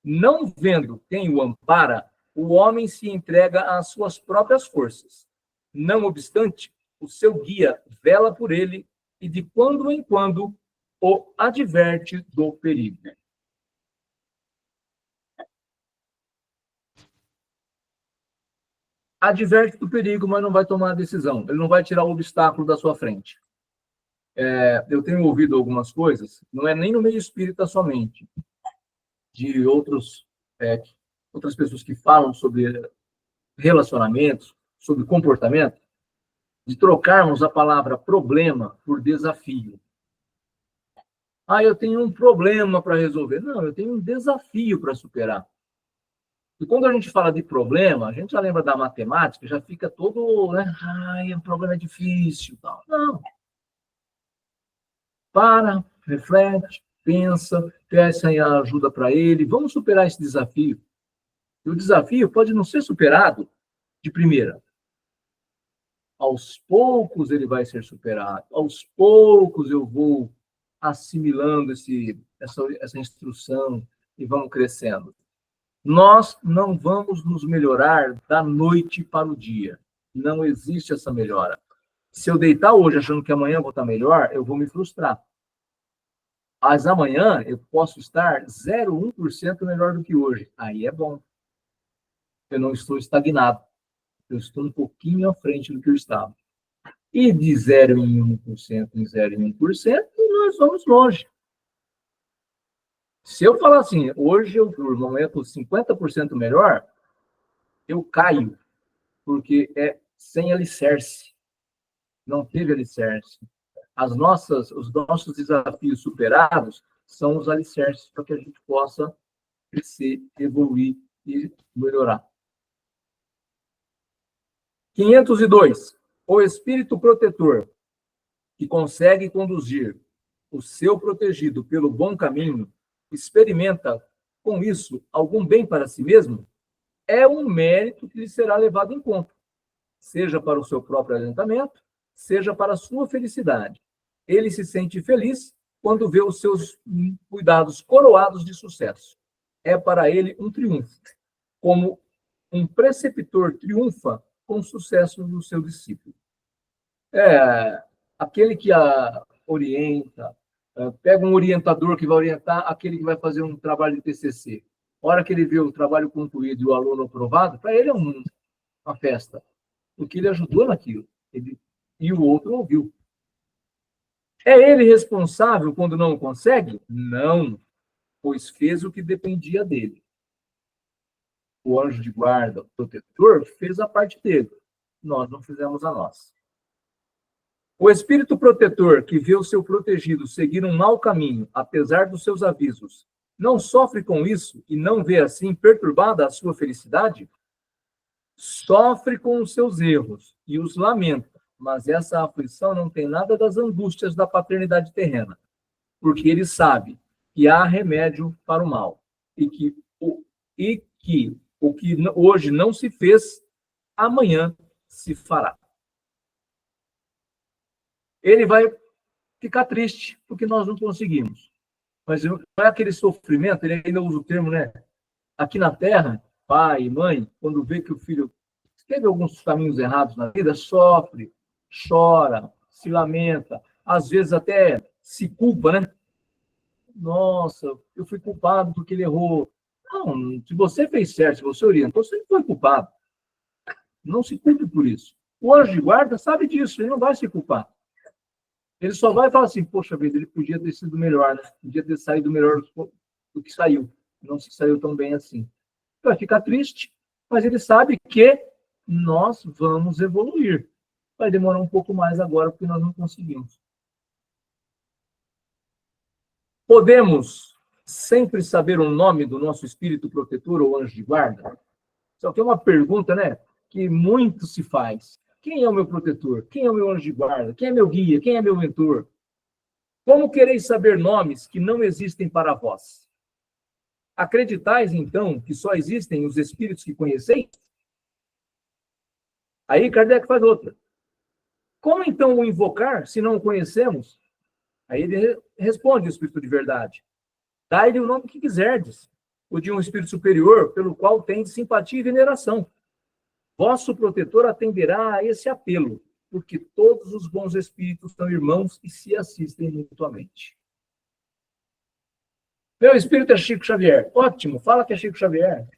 [SPEAKER 1] Não vendo quem o ampara, o homem se entrega às suas próprias forças. Não obstante, o seu guia vela por ele e de quando em quando o adverte do perigo. Adverte do perigo, mas não vai tomar a decisão. Ele não vai tirar o obstáculo da sua frente. Eu tenho ouvido algumas coisas, não é nem no meio espírita somente, de outras pessoas que falam sobre relacionamentos, sobre comportamento, de trocarmos a palavra problema por desafio. Eu tenho um problema para resolver. Não, eu tenho um desafio para superar. E quando a gente fala de problema, a gente já lembra da matemática, já fica todo, né? O problema é difícil. Tal. Não. Para, reflete, pensa, peça ajuda para ele. Vamos superar esse desafio. E o desafio pode não ser superado de primeira. Aos poucos ele vai ser superado. Aos poucos eu vou assimilando essa instrução e vamos crescendo. Nós não vamos nos melhorar da noite para o dia. Não existe essa melhora. Se eu deitar hoje achando que amanhã eu vou estar melhor, eu vou me frustrar. Mas amanhã eu posso estar 0,1% melhor do que hoje. Aí é bom. Eu não estou estagnado. Eu estou um pouquinho à frente do que eu estava. E de 0 em 1%, em 0 em 1%, nós vamos longe. Se eu falar assim, hoje eu durmo, amanhã eu estou 50% melhor, eu caio, porque é sem alicerce. Não teve alicerce. Os nossos desafios superados são os alicerces para que a gente possa crescer, evoluir e melhorar. 502. O espírito protetor, que consegue conduzir o seu protegido pelo bom caminho, experimenta, com isso, algum bem para si mesmo, é um mérito que lhe será levado em conta, seja para o seu próprio adiantamento, seja para a sua felicidade. Ele se sente feliz quando vê os seus cuidados coroados de sucesso. É para ele um triunfo, como um preceptor triunfa com o sucesso do seu discípulo. Aquele que orienta, pega um orientador que vai orientar aquele que vai fazer um trabalho de TCC. A hora que ele vê o trabalho concluído e o aluno aprovado, para ele é uma festa, porque ele ajudou naquilo, e o outro ouviu. É ele responsável quando não consegue? Não, pois fez o que dependia dele. O anjo de guarda, o protetor, fez a parte dele. Nós não fizemos a nossa. O espírito protetor que vê o seu protegido seguir um mau caminho, apesar dos seus avisos, não sofre com isso e não vê assim perturbada a sua felicidade? Sofre com os seus erros e os lamenta, mas essa aflição não tem nada das angústias da paternidade terrena, porque ele sabe que há remédio para o mal e que o que hoje não se fez, amanhã se fará. Ele vai ficar triste porque nós não conseguimos. Mas não é aquele sofrimento, ele ainda usa o termo, né? Aqui na Terra, pai e mãe, quando vê que o filho teve alguns caminhos errados na vida, sofre, chora, se lamenta, às vezes até se culpa, né? Nossa, eu fui culpado porque ele errou. Não, se você fez certo, se você orientou, você não foi culpado. Não se culpe por isso. O anjo de guarda sabe disso, ele não vai se culpar. Ele só vai falar assim, poxa vida, ele podia ter sido melhor, né? Podia ter saído melhor do que saiu. Não se saiu tão bem assim. Vai ficar triste, mas ele sabe que nós vamos evoluir. Vai demorar um pouco mais agora, porque nós não conseguimos. Podemos sempre saber o nome do nosso espírito protetor ou anjo de guarda? Só que é uma pergunta, né? Que muito se faz. Quem é o meu protetor? Quem é o meu anjo de guarda? Quem é meu guia? Quem é meu mentor? Como quereis saber nomes que não existem para vós? Acreditais, então, que só existem os espíritos que conheceis? Aí Kardec faz outra. Como, então, o invocar, se não o conhecemos? Aí ele responde o Espírito de verdade. Dai-lhe o nome que quiserdes, o de um espírito superior, pelo qual tendes simpatia e veneração. Vosso protetor atenderá a esse apelo, porque todos os bons espíritos são irmãos e se assistem mutuamente. Meu espírito é Chico Xavier. Ótimo, fala que é Chico Xavier.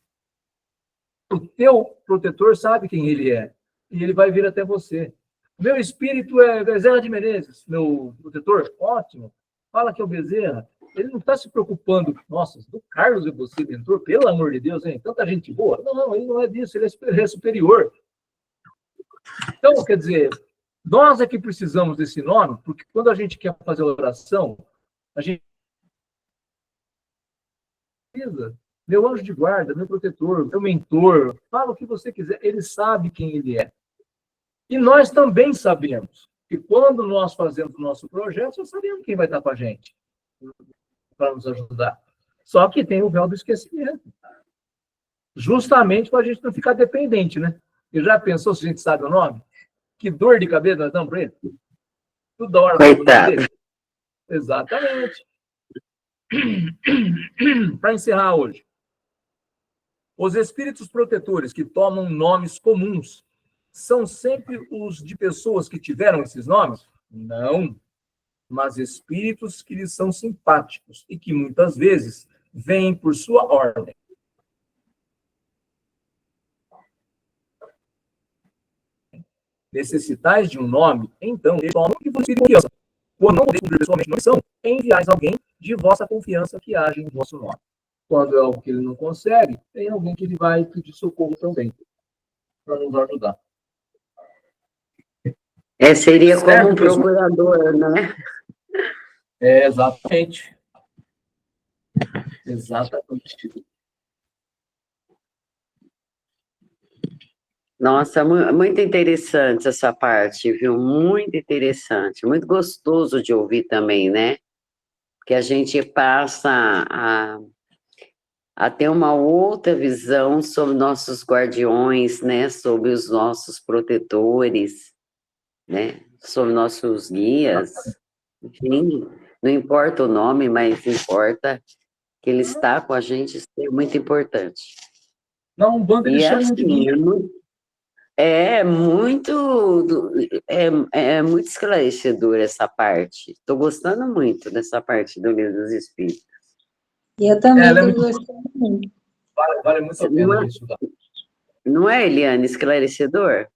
[SPEAKER 1] O teu protetor sabe quem ele é, e ele vai vir até você. Meu espírito é Bezerra de Menezes, meu protetor. Ótimo, fala que é o Bezerra. Ele não está se preocupando, nossa, do Carlos e você, mentor, pelo amor de Deus, hein? Tanta gente boa. Não, ele não é disso, ele é superior. Então, quer dizer, nós é que precisamos desse nome, porque quando a gente quer fazer oração, a gente precisa, meu anjo de guarda, meu protetor, meu mentor, fala o que você quiser, ele sabe quem ele é. E nós também sabemos que quando nós fazemos o nosso projeto, nós sabemos quem vai estar com a gente para nos ajudar. Só que tem o véu do esquecimento. Justamente para a gente não ficar dependente, né? E já pensou se a gente sabe o nome? Que dor de cabeça nós damos para ele? Toda hora.
[SPEAKER 4] Coitado.
[SPEAKER 1] Exatamente. Para encerrar hoje, os espíritos protetores que tomam nomes comuns são sempre os de pessoas que tiveram esses nomes? Não, mas espíritos que lhes são simpáticos e que muitas vezes vêm por sua ordem. Necessitais de um nome, então, tomam que vos confiança. Quando não podeis cumprir pessoalmente uma missão, enviais alguém de vossa confiança que age em vosso nome. Quando é algo que ele não consegue, tem alguém que ele vai pedir socorro também, para nos ajudar.
[SPEAKER 4] Seria
[SPEAKER 1] Certo,
[SPEAKER 4] como um
[SPEAKER 1] pessoal?
[SPEAKER 4] procurador, né?
[SPEAKER 1] Exatamente. Exatamente.
[SPEAKER 4] Nossa, muito interessante essa parte, viu? Muito interessante, muito gostoso de ouvir também, né? Que a gente passa a ter uma outra visão sobre nossos guardiões, né? Sobre os nossos protetores, né? Sobre nossos guias. Enfim, não importa o nome, mas importa que ele está com a gente, isso é muito importante.
[SPEAKER 1] Na Umbanda eles
[SPEAKER 4] E
[SPEAKER 1] chamam de guia.
[SPEAKER 4] assim, é muito esclarecedor essa parte. Estou gostando muito dessa parte do Livro dos Espíritos.
[SPEAKER 3] E eu também
[SPEAKER 1] Ela é
[SPEAKER 3] estou
[SPEAKER 1] muito,
[SPEAKER 3] gostando muito.
[SPEAKER 1] vale muito a pena ver isso.
[SPEAKER 4] Não é, Eliane, esclarecedor?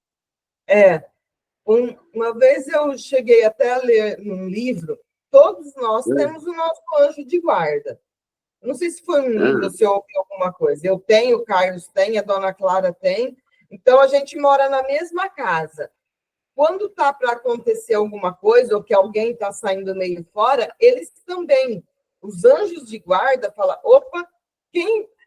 [SPEAKER 2] Uma vez eu cheguei até a ler num livro, todos nós temos o nosso anjo de guarda. Não sei se foi um livro, se eu ouvi alguma coisa. Eu tenho, o Carlos tem, a dona Clara tem. Então, a gente mora na mesma casa. Quando está para acontecer alguma coisa, ou que alguém está saindo meio fora, eles também, os anjos de guarda, falam, opa,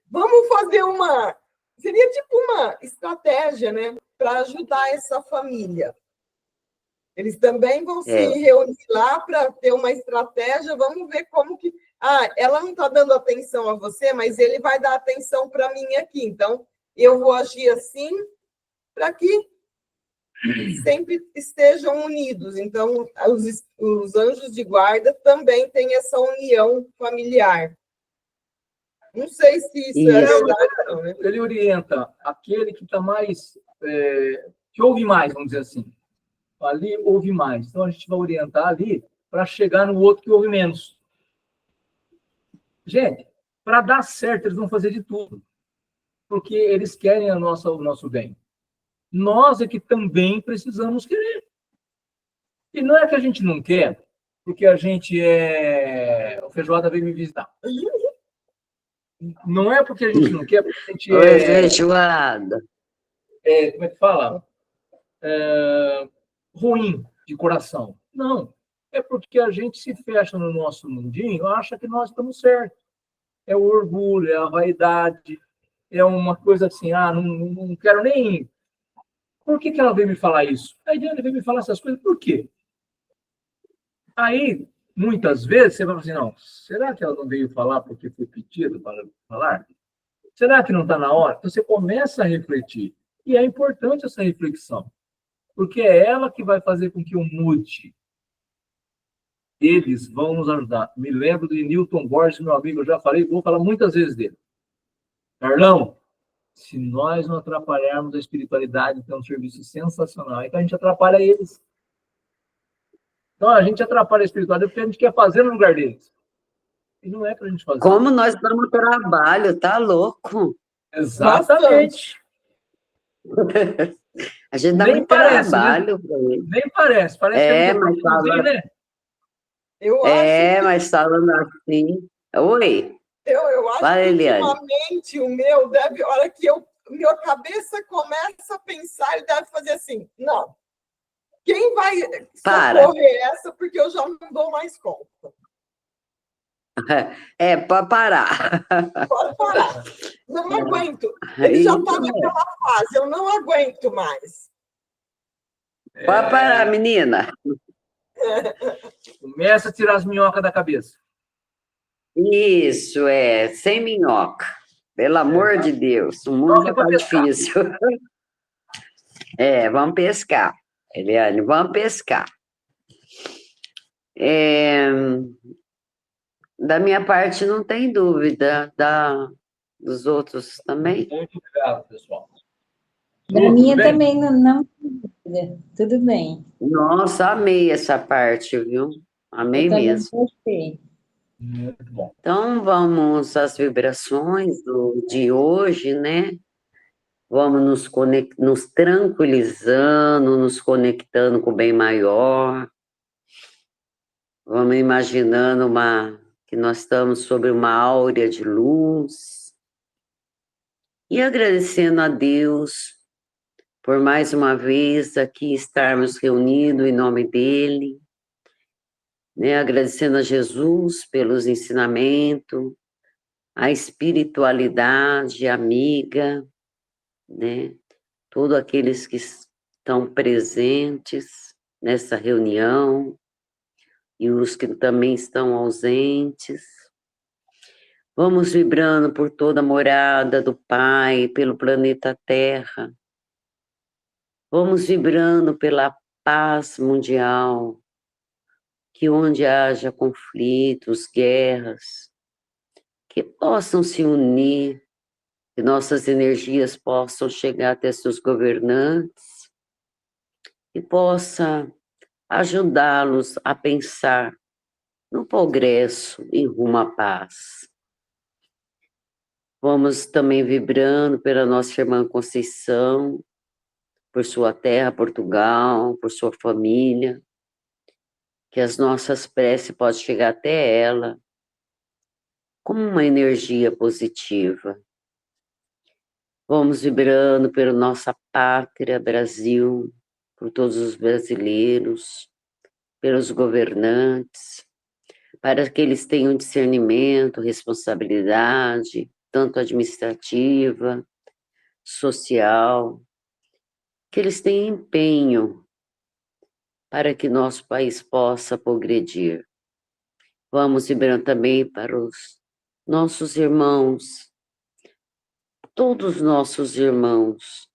[SPEAKER 2] vamos fazer uma... Seria tipo uma estratégia, né? Para ajudar essa família. Eles também vão se reunir lá para ter uma estratégia. Vamos ver como que... ela não está dando atenção a você, mas ele vai dar atenção para mim aqui. Então, eu vou agir assim para que sempre estejam unidos. Então, os anjos de guarda também têm essa união familiar. Não sei se isso é verdade, não, né?
[SPEAKER 1] Ele orienta aquele que está mais... que ouve mais, vamos dizer assim. Ali ouve mais. Então, a gente vai orientar ali para chegar no outro que ouve menos. Gente, para dar certo, eles vão fazer de tudo. Porque eles querem o nosso bem. Nós é que também precisamos querer. E não é que a gente não quer, porque a gente O Feijoada veio me visitar. Não é porque a gente não quer, porque a gente
[SPEAKER 4] Oi, Feijoada.
[SPEAKER 1] como é que fala? Ruim de coração. Não. É porque a gente se fecha no nosso mundinho e acha que nós estamos certos. É o orgulho, é a vaidade, é uma coisa assim, não quero nem... Por que ela veio me falar isso? A Diana veio me falar essas coisas, por quê? Aí, muitas vezes, você vai falar assim, não, será que ela não veio falar porque foi pedido para falar? Será que não está na hora? Então, você começa a refletir. E é importante essa reflexão, porque é ela que vai fazer com que eu mude. Eles vão nos ajudar. Me lembro de Newton Borges, meu amigo, eu já falei, vou falar muitas vezes dele. Carlão, se nós não atrapalharmos a espiritualidade, então é um serviço sensacional. Então a gente atrapalha eles. Então a gente atrapalha a espiritualidade porque a gente quer fazer no lugar deles. E não é para a gente fazer.
[SPEAKER 4] Como nós damos trabalho, tá louco?
[SPEAKER 1] Exatamente.
[SPEAKER 4] A gente dá muito trabalho para ele.
[SPEAKER 1] Nem parece. Parece que a gente
[SPEAKER 4] mas falando...
[SPEAKER 1] né?
[SPEAKER 2] Eu acho
[SPEAKER 4] mas falando assim... Oi.
[SPEAKER 2] Eu acho
[SPEAKER 4] Vai,
[SPEAKER 2] que
[SPEAKER 4] Eliane.
[SPEAKER 2] ultimamente o meu deve, a hora que minha cabeça começa a pensar, ele deve fazer assim, não, quem vai socorrer essa, porque eu já não dou mais conta.
[SPEAKER 4] Pode parar.
[SPEAKER 2] Pode parar. Não aguento. Ele já está naquela fase, eu não aguento mais.
[SPEAKER 4] Pode parar, menina.
[SPEAKER 1] Começa a tirar as minhocas da cabeça.
[SPEAKER 4] Isso, sem minhoca. Pelo amor de Deus, o mundo está difícil. Vamos pescar, Eliane, vamos pescar. Da minha parte, não tem dúvida. Dos outros também?
[SPEAKER 1] Muito obrigado, pessoal.
[SPEAKER 3] Da
[SPEAKER 1] Tudo
[SPEAKER 3] minha
[SPEAKER 1] bem?
[SPEAKER 3] também não. Tudo bem.
[SPEAKER 4] Nossa, amei essa parte, viu?
[SPEAKER 3] Eu
[SPEAKER 4] Amei
[SPEAKER 3] também
[SPEAKER 4] mesmo.
[SPEAKER 3] gostei.
[SPEAKER 1] Muito bom.
[SPEAKER 4] Então, vamos às vibrações de hoje, né? Vamos nos tranquilizando, nos conectando com o bem maior. Vamos imaginando que nós estamos sobre uma áurea de luz. E agradecendo a Deus por mais uma vez aqui estarmos reunidos em nome dEle, né? Agradecendo a Jesus pelos ensinamentos, a espiritualidade amiga, né? Todos aqueles que estão presentes nessa reunião e os que também estão ausentes. Vamos vibrando por toda a morada do Pai, pelo planeta Terra. Vamos vibrando pela paz mundial, que onde haja conflitos, guerras, que possam se unir, que nossas energias possam chegar até seus governantes e possa ajudá-los a pensar no progresso em rumo à paz. Vamos também vibrando pela nossa irmã Conceição, por sua terra, Portugal, por sua família, que as nossas preces possam chegar até ela como uma energia positiva. Vamos vibrando pela nossa pátria, Brasil, por todos os brasileiros, pelos governantes, para que eles tenham discernimento, responsabilidade, tanto administrativa, social, que eles tenham empenho para que nosso país possa progredir. Vamos vibrando também para os nossos irmãos, todos os nossos irmãos,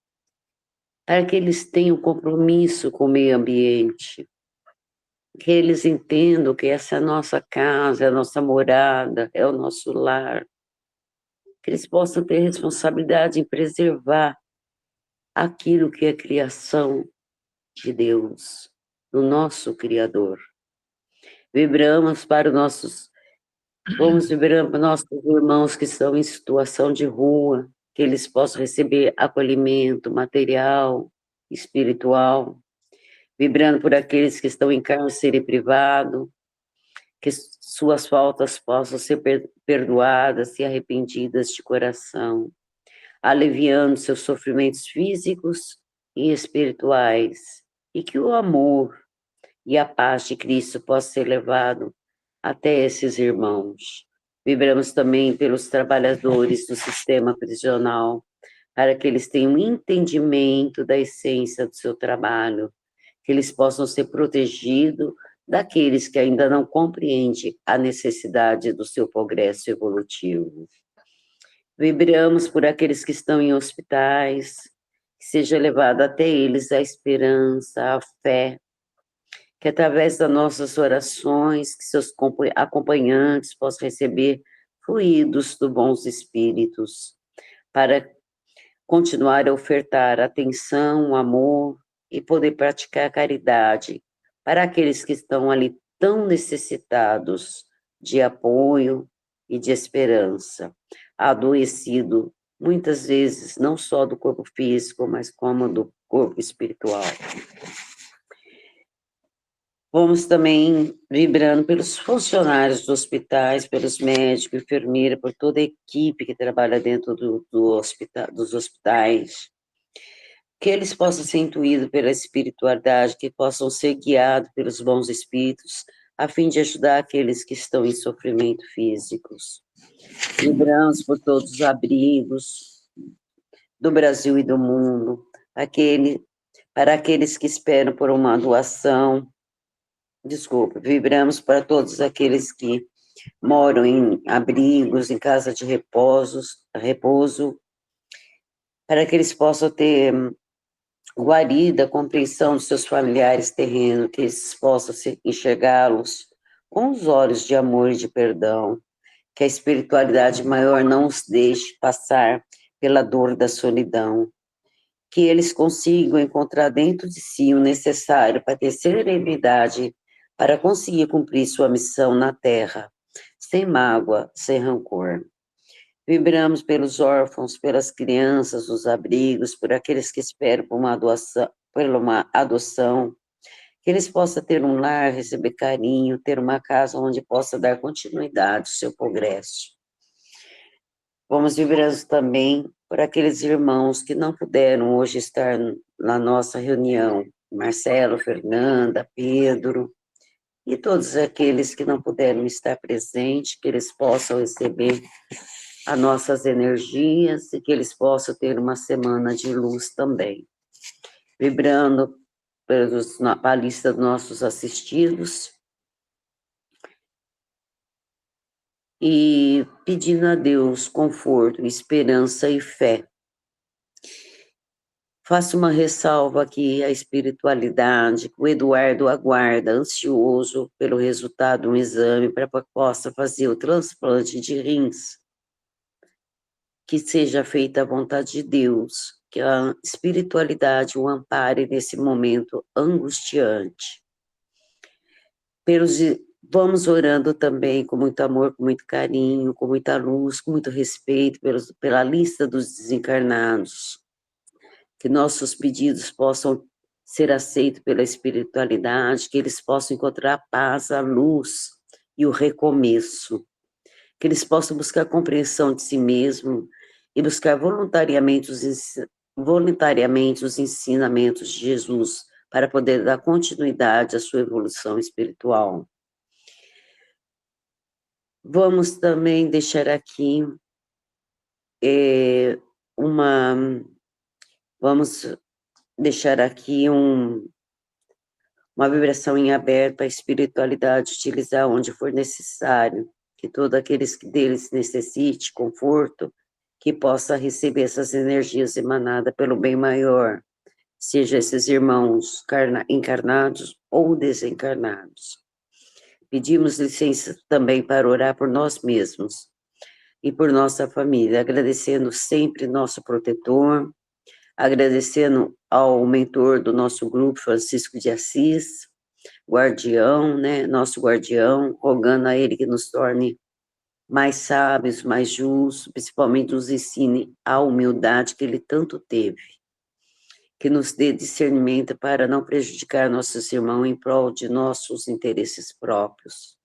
[SPEAKER 4] para que eles tenham compromisso com o meio ambiente, que eles entendam que essa é a nossa casa, é a nossa morada, é o nosso lar, que eles possam ter responsabilidade em preservar aquilo que é criação de Deus, do nosso Criador. Vibramos para os nossos, vamos vibrando para nossos irmãos que estão em situação de rua, que eles possam receber acolhimento material, espiritual, vibrando por aqueles que estão em cárcere privado, que suas faltas possam ser perdoadas e arrependidas de coração, aliviando seus sofrimentos físicos e espirituais, e que o amor e a paz de Cristo possa ser levado até esses irmãos. Vibramos também pelos trabalhadores do sistema prisional, para que eles tenham entendimento da essência do seu trabalho, que eles possam ser protegidos daqueles que ainda não compreendem a necessidade do seu progresso evolutivo. Vibramos por aqueles que estão em hospitais, que seja levada até eles a esperança, a fé, que através das nossas orações, que seus acompanhantes possam receber fluidos dos bons espíritos, para continuar a ofertar atenção, amor e poder praticar a caridade para aqueles que estão ali tão necessitados de apoio e de esperança, adoecido muitas vezes não só do corpo físico, mas como do corpo espiritual. Vamos também vibrando pelos funcionários dos hospitais, pelos médicos, enfermeiras, por toda a equipe que trabalha dentro dos hospitais, que eles possam ser intuídos pela espiritualidade, que possam ser guiados pelos bons espíritos, a fim de ajudar aqueles que estão em sofrimento físicos. Vibramos por todos os abrigos do Brasil e do mundo, para aqueles que esperam por uma doação. Vibramos para todos aqueles que moram em abrigos, em casa de repouso, para que eles possam ter guarida, compreensão dos seus familiares terrenos, que eles possam enxergá-los com os olhos de amor e de perdão, que a espiritualidade maior não os deixe passar pela dor da solidão, que eles consigam encontrar dentro de si o necessário para ter serenidade, para conseguir cumprir sua missão na Terra, sem mágoa, sem rancor. Vibramos pelos órfãos, pelas crianças, os abrigos, por aqueles que esperam por uma adoção, que eles possam ter um lar, receber carinho, ter uma casa onde possa dar continuidade ao seu progresso. Vamos vibrando também por aqueles irmãos que não puderam hoje estar na nossa reunião, Marcelo, Fernanda, Pedro, e todos aqueles que não puderam estar presentes, que eles possam receber as nossas energias e que eles possam ter uma semana de luz também. Vibrando para a lista dos nossos assistidos e pedindo a Deus conforto, esperança e fé. Faço uma ressalva aqui à espiritualidade, que o Eduardo aguarda, ansioso pelo resultado de um exame para que possa fazer o transplante de rins. Que seja feita a vontade de Deus, que a espiritualidade o ampare nesse momento angustiante. Vamos orando também com muito amor, com muito carinho, com muita luz, com muito respeito pela lista dos desencarnados. Que nossos pedidos possam ser aceitos pela espiritualidade, que eles possam encontrar a paz, a luz e o recomeço. Que eles possam buscar a compreensão de si mesmo e buscar voluntariamente os ensinamentos de Jesus para poder dar continuidade à sua evolução espiritual. Vamos também deixar aqui uma vibração em aberto, a espiritualidade utilizar onde for necessário, que todos aqueles que deles necessite conforto, que possa receber essas energias emanadas pelo bem maior, seja esses irmãos encarnados ou desencarnados. Pedimos licença também para orar por nós mesmos e por nossa família, agradecendo sempre nosso protetor, agradecendo ao mentor do nosso grupo, Francisco de Assis, guardião, né, nosso guardião, rogando a ele que nos torne mais sábios, mais justos, principalmente nos ensine a humildade que ele tanto teve, que nos dê discernimento para não prejudicar nossos irmãos em prol de nossos interesses próprios.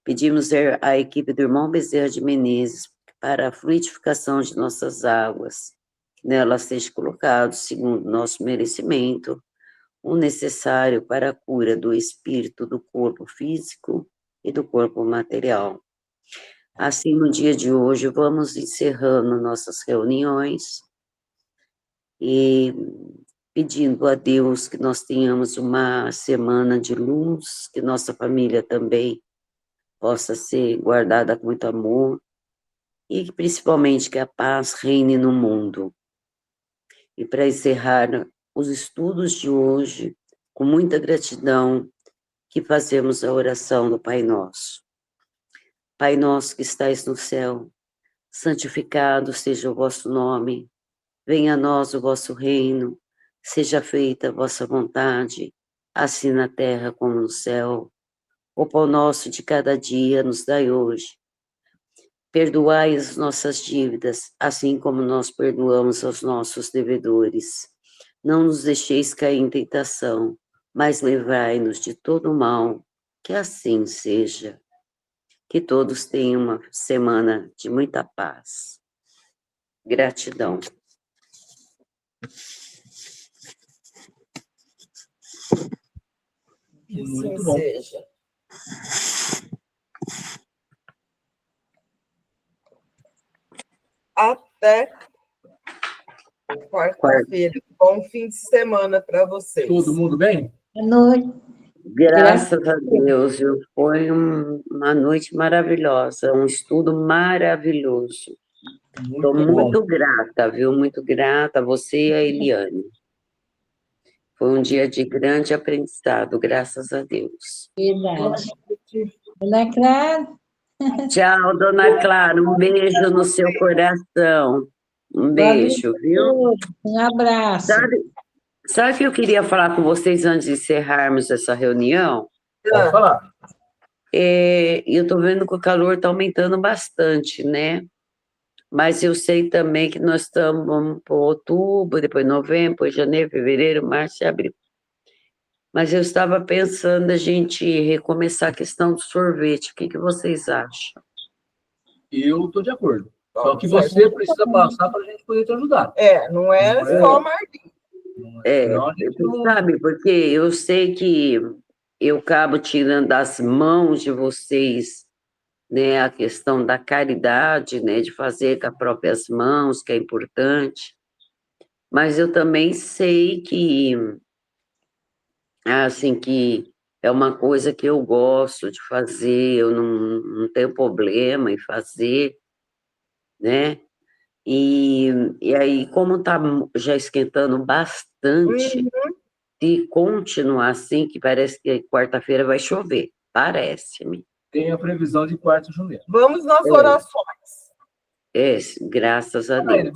[SPEAKER 4] Pedimos à equipe do irmão Bezerra de Menezes para a fluidificação de nossas águas, que nelas seja colocado, segundo nosso merecimento, o necessário para a cura do espírito, do corpo físico e do corpo material. Assim, no dia de hoje, vamos encerrando nossas reuniões e pedindo a Deus que nós tenhamos uma semana de luz, que nossa família também possa ser guardada com muito amor e principalmente que a paz reine no mundo. E para encerrar os estudos de hoje, com muita gratidão, que fazemos a oração do Pai Nosso. Pai nosso que estais no céu, santificado seja o vosso nome, venha a nós o vosso reino, seja feita a vossa vontade, assim na terra como no céu. O pão nosso de cada dia nos dai hoje. Perdoai as nossas dívidas, assim como nós perdoamos aos nossos devedores. Não nos deixeis cair em tentação, mas livrai-nos de todo o mal, que assim seja. Que todos tenham uma semana de muita paz. Gratidão.
[SPEAKER 2] Que
[SPEAKER 1] Muito
[SPEAKER 2] assim
[SPEAKER 1] bom.
[SPEAKER 2] seja. Até quarta-feira. Bom fim de semana para vocês.
[SPEAKER 1] Todo mundo bem?
[SPEAKER 3] Boa noite.
[SPEAKER 4] Graças a Deus, viu? Foi uma noite maravilhosa, um estudo maravilhoso. Estou muito grata, viu? Muito grata a você e a Eliane. Foi um dia de grande aprendizado, graças a Deus.
[SPEAKER 3] Verdade. Dona Clara,
[SPEAKER 4] Tchau, dona Clara. Um beijo no seu coração. Um
[SPEAKER 3] boa noite
[SPEAKER 4] beijo,
[SPEAKER 3] a
[SPEAKER 4] viu?
[SPEAKER 3] todos. Um abraço.
[SPEAKER 4] Sabe o que eu queria falar com vocês antes de encerrarmos essa reunião?
[SPEAKER 1] Pode falar.
[SPEAKER 4] Eu estou vendo que o calor está aumentando bastante, né? Mas eu sei também que nós estamos, vamos para outubro, depois novembro, depois janeiro, fevereiro, março e abril. Mas eu estava pensando a gente recomeçar a questão do sorvete. O que vocês acham?
[SPEAKER 1] Eu estou de acordo. Só que
[SPEAKER 2] Certo.
[SPEAKER 1] você precisa passar para a gente poder te ajudar.
[SPEAKER 2] Não é
[SPEAKER 1] Não é-
[SPEAKER 2] só a Marli.
[SPEAKER 1] Senão a gente não...
[SPEAKER 4] Sabe, porque eu sei que eu acabo tirando das mãos de vocês, né, a questão da caridade, né, de fazer com as próprias mãos, que é importante. Mas eu também sei que, assim, que é uma coisa que eu gosto de fazer, eu não tenho problema em fazer, né? E aí, como está já esquentando bastante, se continuar assim, que parece que quarta-feira vai chover, parece-me.
[SPEAKER 1] Tem a previsão de quarta janeiro.
[SPEAKER 2] Vamos nas orações.
[SPEAKER 4] Graças a
[SPEAKER 1] Mas,
[SPEAKER 4] Deus.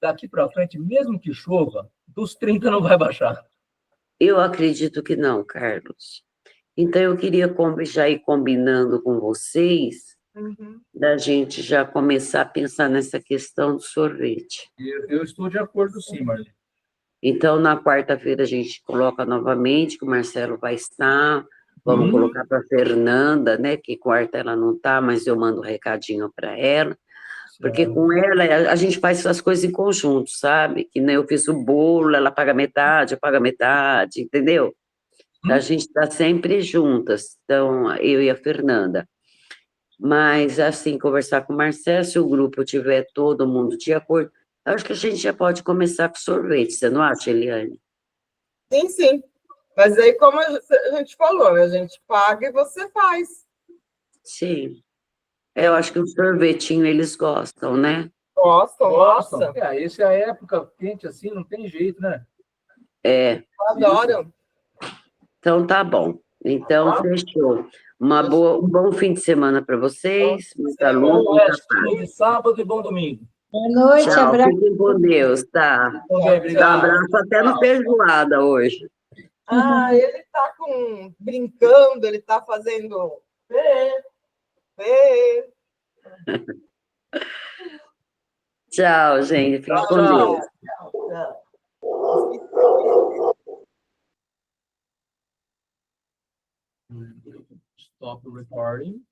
[SPEAKER 1] daqui para frente, mesmo que chova, dos 30 não vai baixar.
[SPEAKER 4] Eu acredito que não, Carlos. Então, eu queria já ir combinando com vocês, da gente já começar a pensar nessa questão do sorvete.
[SPEAKER 1] Eu estou de acordo, sim, Marli.
[SPEAKER 4] Então, na quarta-feira, a gente coloca novamente, que o Marcelo vai estar, vamos colocar para a Fernanda, né, que quarta ela não está, mas eu mando um recadinho para ela, porque com ela a gente faz essas coisas em conjunto, sabe? Que nem eu fiz o bolo, ela paga metade, eu pago a metade, entendeu? A gente está sempre juntas, então, eu e a Fernanda. Mas, assim, conversar com o Marcelo, se o grupo tiver todo mundo de acordo, acho que a gente já pode começar com sorvete, você não acha, Eliane?
[SPEAKER 2] Sim, sim. Mas aí, como a gente falou, a gente paga e você faz.
[SPEAKER 4] Sim. Eu acho que o sorvetinho eles gostam, né?
[SPEAKER 2] Gostam, nossa.
[SPEAKER 1] Essa é a época quente assim, não tem jeito, né?
[SPEAKER 2] Adoram.
[SPEAKER 4] Então tá bom. Então, fechou. Um bom fim de semana para vocês, muita luz,
[SPEAKER 1] Bom
[SPEAKER 4] muita paz.
[SPEAKER 1] restinho de sábado e bom domingo.
[SPEAKER 3] Boa noite,
[SPEAKER 4] Tchau,
[SPEAKER 3] abraço.
[SPEAKER 4] fiquem com Deus, tá?
[SPEAKER 1] Bem,
[SPEAKER 4] Um
[SPEAKER 1] obrigado.
[SPEAKER 4] abraço até no feijoada hoje.
[SPEAKER 2] Ele está brincando, ele está fazendo.
[SPEAKER 4] Tchau, gente. Fiquem com
[SPEAKER 1] Tchau.
[SPEAKER 4] Deus.
[SPEAKER 1] Stop recording.